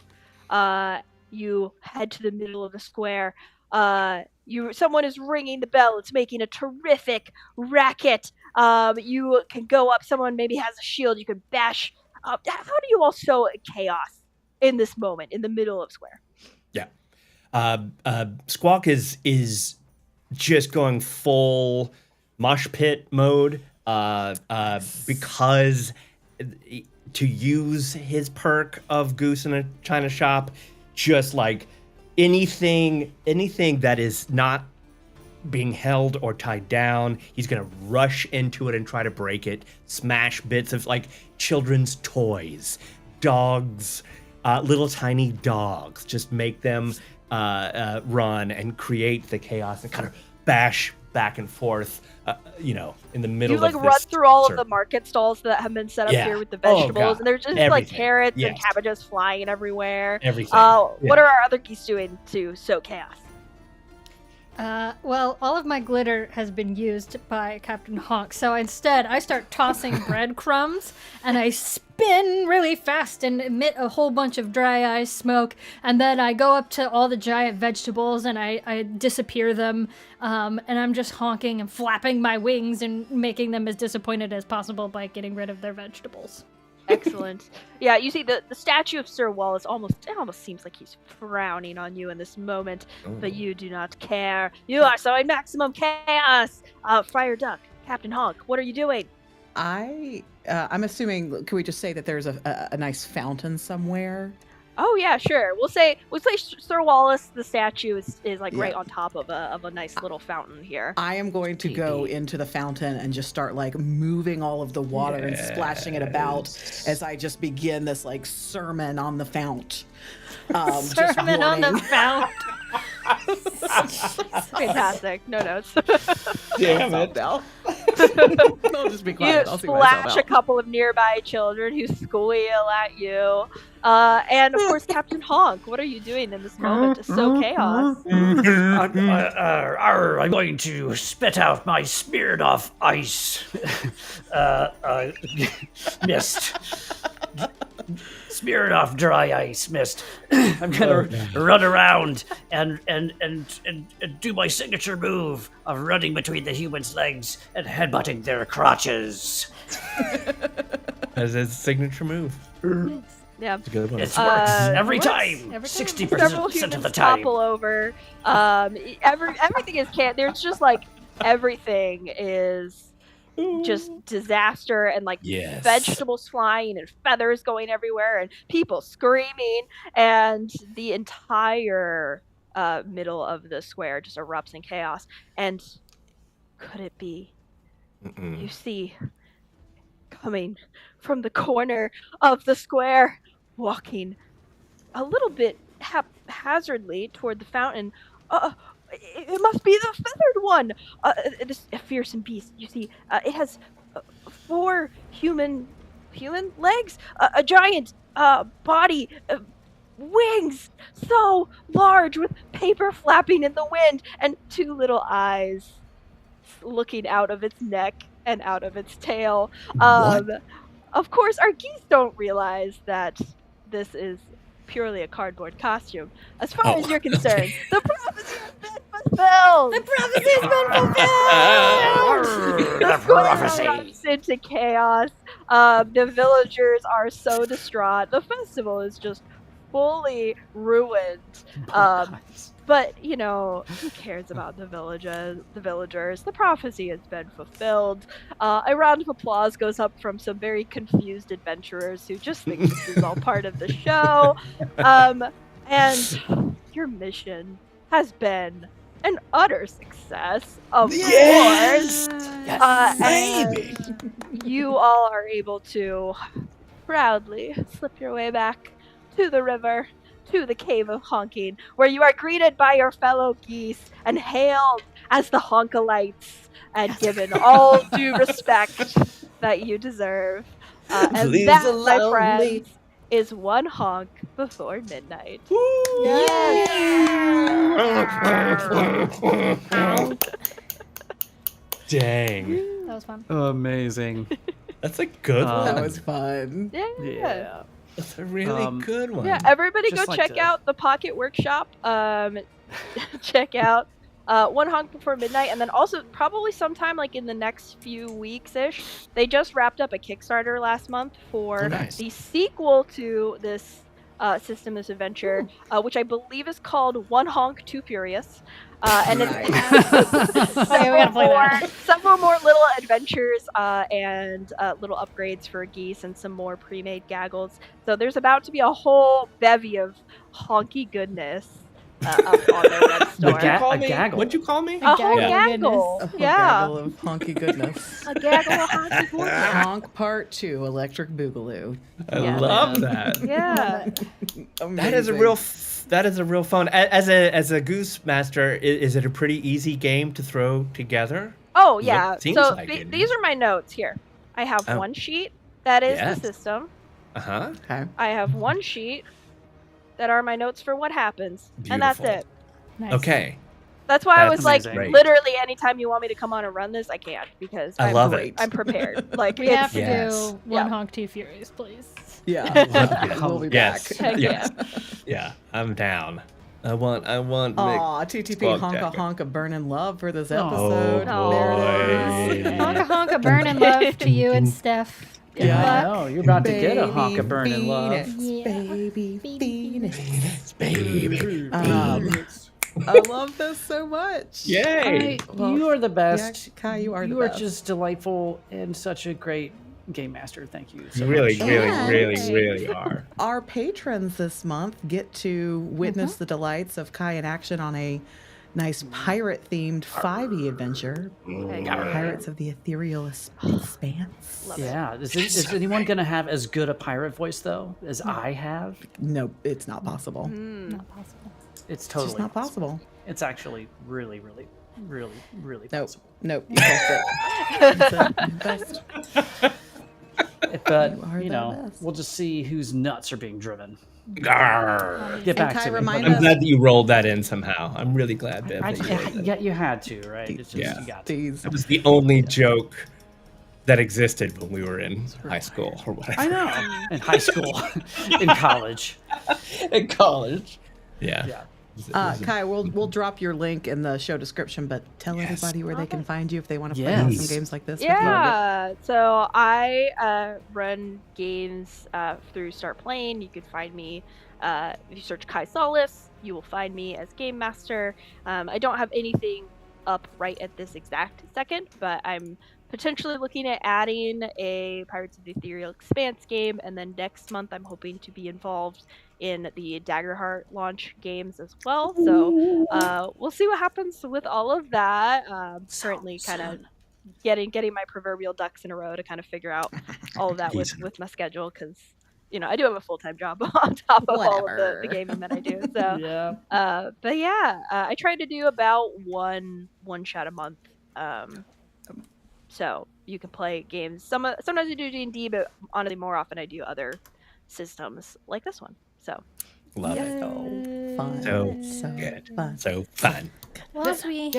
You head to the middle of the square. Someone is ringing the bell. It's making a terrific racket. You can go up. Someone maybe has a shield. You can bash. How do you all show chaos in this moment in the middle of square? Squawk is just going full mosh pit mode because to use his perk of Goose in a China Shop, just like anything that is not being held or tied down, he's gonna rush into it and try to break it, smash bits of like children's toys, dogs, little tiny dogs, just make them run and create the chaos and kind of bash back and forth, in the middle You like of run this through all of circle. the market stalls that have been set up Yeah. here with the Oh, vegetables, God. and there's just like Everything. carrots Yes. and cabbages flying everywhere. Everything. What are our other geese doing to sow chaos? Well, all of my glitter has been used by Captain Honk, so instead I start tossing breadcrumbs and I spin really fast and emit a whole bunch of dry ice smoke, and then I go up to all the giant vegetables and I disappear them, and I'm just honking and flapping my wings and making them as disappointed as possible by getting rid of their vegetables. Excellent. Yeah, you see the statue of Sir Wallace almost seems like he's frowning on you in this moment, but you do not care. You are sowing maximum chaos. Friar Duck, Captain Honk, what are you doing? I'm assuming. Can we just say that there's a nice fountain somewhere? Oh yeah, sure. We'll say Sir Wallace, the statue is like Yeah. right on top of a nice little fountain here. I am going to go into the fountain and just start like moving all of the water and splashing it about as I just begin this like sermon on the fount. Just Sermon on the warning. fount. Fantastic. No notes. Damn it. I'll just be You quiet. I'll see myself splash out. a couple of nearby children who squeal at you. And of course, Captain Honk, what are you doing in this moment to sow chaos? I'm going to spit out my smeared off ice mist. Smeared off dry ice mist. I'm gonna run around and do my signature move of running between the humans' legs and headbutting their crotches. As his signature move. Yeah. It's a good one. It works every works time. every time. 60% Several of humans the time. topple over. Everything is there's just like everything is just disaster and like Yes. vegetables flying and feathers going everywhere and people screaming, and the entire middle of the square just erupts in chaos. And could it be? You see, coming from the corner of the square, walking a little bit haphazardly toward the fountain. It must be the feathered one. This fearsome beast. You see, it has 4 human legs, a giant body, wings so large with paper flapping in the wind, and 2 little eyes looking out of its neck and out of its tail. Of course, our geese don't realize that this is purely a cardboard costume. As far as you're concerned, the prophecy has been fulfilled! The prophecy has been fulfilled! The The square prophecy. erupts into chaos. The villagers are so distraught. The festival is just fully ruined. But who cares about the villagers? The prophecy has been fulfilled. A round of applause goes up from some very confused adventurers who just think this is all part of the show. And your mission has been an utter success, of course. And you all are able to proudly slip your way back to the river, to the cave of honking, where you are greeted by your fellow geese and hailed as the honkalites and given all due respect that you deserve. And Please that, my allow friends, me. is one honk before midnight. Dang. That was fun. Amazing. That's a good That one. was fun. Yeah. That's a really good one. Yeah, everybody go Just like check to- out the Pocket Workshop. Check out One Honk Before Midnight, and then also probably sometime like in the next few weeks-ish, they just wrapped up a Kickstarter last month for Oh, nice. the sequel to this system, this adventure, which I believe is called One Honk Too Furious. And it has Okay, we gotta play that. several more little adventures and little upgrades for geese and some more pre-made gaggles. So there's about to be a whole bevy of honky goodness up on their web store. A gaggle. What'd you call me? A whole Yeah. gaggle. A whole Yeah. gaggle of honky goodness. A gaggle of honky goodness. Honk Part 2, Electric Boogaloo. I Yeah. love that. Yeah. That is a real. That is a real fun. As a goose master, is it a pretty easy game to throw together? Oh, It yeah. seems So like it. these are my notes here. I have Oh. one sheet that is Yes. the system. Uh huh. Okay. I have one sheet that are my notes for what happens. And that's Beautiful. it. Nice. Okay. That's why I That's was like, amazing. literally, anytime you want me to come on and run this, I can because I I'm love great. it. I'm prepared. Like, We have it's to Yes. do one Yeah. honk, two furious, please. Yeah. We'll be Yes. back. Heck Yes. Yeah. I'm down. I want. Nick. Aw, TTP Squawk honka Jacket. honka burning love for this Oh, episode. boy. There it Honka is. honka burning love to you and Steph. Good Yeah. I luck. know, you're about to get a honk of burning love. Phoenix, Yeah. Baby Phoenix. Baby. I love this so much. Yay. Well, You are the Yeah, best. Kai, you are the You are best. just delightful and such a great game master. Thank you so You really, much. really, And- really, really are. Our patrons this month get to witness the delights of Kai in action on a nice pirate-themed 5e adventure. Heck yeah. Pirates of the Ethereal Expanse. Love it. Yeah. Is anyone going to have as good a pirate voice, though, as I have? No, it's not possible. Mm. Not possible. It's It's totally just not possible. It's actually really, really, really, really Nope. possible. Nope. You best it. That's the best. But, are you the know, best. we'll just see whose nuts are being driven. Arr. Get back Kai, to me. remind I'm us- glad that you rolled that in somehow. I'm really glad, Bev. I, that you rolled that in. yeah, you had to, right? It's just, Yeah. you got to. These. That was the only joke that existed when we were in high school or whatever. I know. In high school, in college. In college. Yeah. Yeah. Kai, we'll drop your link in the show description, but tell Yes. everybody where they can find you if they want to play Yes. some games like this. with you. Yeah, so I run games through Start Playing. You can find me if you search Kai Solace. You will find me as Game Master. I don't have anything up right at this exact second, but I'm potentially looking at adding a Pirates of the Ethereal Expanse game, and then next month I'm hoping to be involved in the Daggerheart launch games as well. So we'll see what happens with all of that. Currently, kind of getting my proverbial ducks in a row to kind of figure out all of that with my schedule, because I do have a full-time job on top of all of Whatever. the gaming that I do. So Yeah. but yeah, I try to do about one shot a month. So you can play games. Sometimes I do D&D, but honestly, more often I do other systems like this one. So Love it. Fun. So good. Fun. So fun. Well, as we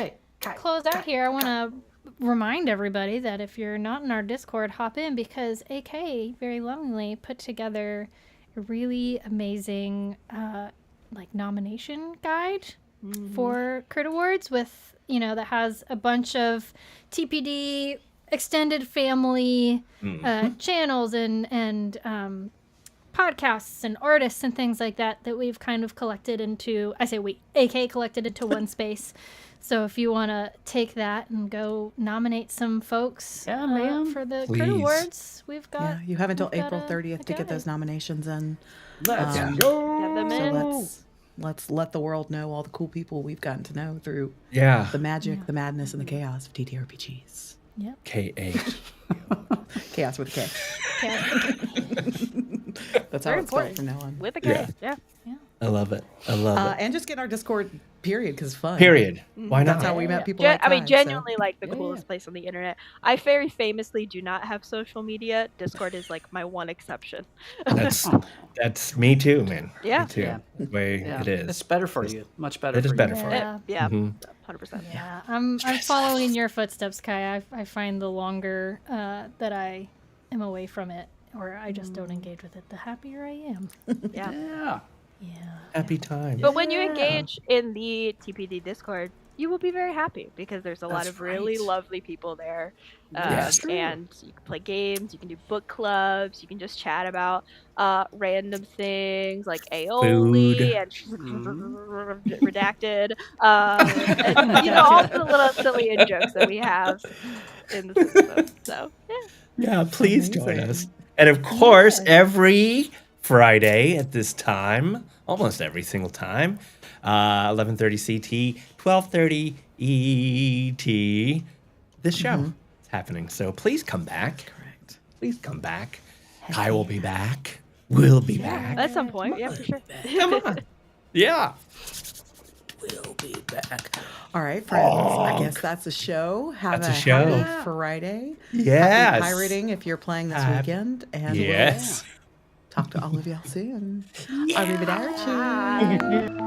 close out here, I want to remind everybody that if you're not in our Discord, hop in, because AK very lovingly put together a really amazing nomination guide for Crit Awards with that has a bunch of TPD extended family Mhm. channels and podcasts and artists and things like that we've kind of collected into, I say we, AK collected into one space. So if you want to take that and go nominate some folks Yeah, ma'am. for the Please. Crit Awards, we've got. Yeah, you have until we've got April a 30th to get those guide. nominations in. Let's Yeah. go. Get them So in. let's let the world know all the cool people we've gotten to know through Yeah. the magic, the madness, and the chaos of TTRPGs. KA. Chaos with a K. That's how Very it's spelled important. from now on. With a K. Yeah. Yeah. I love it. I love it. And just get our Discord, period, because fun. Period. Why not? That's how we met people. Gen- like I mean, Kai, so- genuinely, like the coolest place on the internet. I very famously do not have social media. Discord is like my one exception. That's me too, man. Yeah. Me too. Yeah. The way Yeah, it is. it's better for you. Much better. It is for better you. for Yeah. Yeah. Mhm. 100%. Yeah, I'm following your footsteps, Kai. I find the longer that I am away from it, or I just don't engage with it, the happier I am. Yeah. Yeah. Yeah. Happy time. But when you engage in the TPD Discord, you will be very happy because there's a lot That's of really right. lovely people there. Yes. And you can play games, you can do book clubs, you can just chat about random things like aioli and redacted. And, all the little silly in jokes that we have in the system. So, yeah. Yeah, please join Amazing. us. And of course, every Friday at this time, almost every single time, 11:30 CT, 12:30 ET, this show is happening. So please come back. Correct. Please come back. Kai will be back. We'll be back. At some point, yeah, for sure. Come on. Yeah. We'll be back. All right, friends. I guess that's a show. Have That's a happy show. Friday. Yes. Happy pirating if you're playing this Happy- weekend. And Yes. we'll talk to all of y'all soon. Yeah. Arrivederci.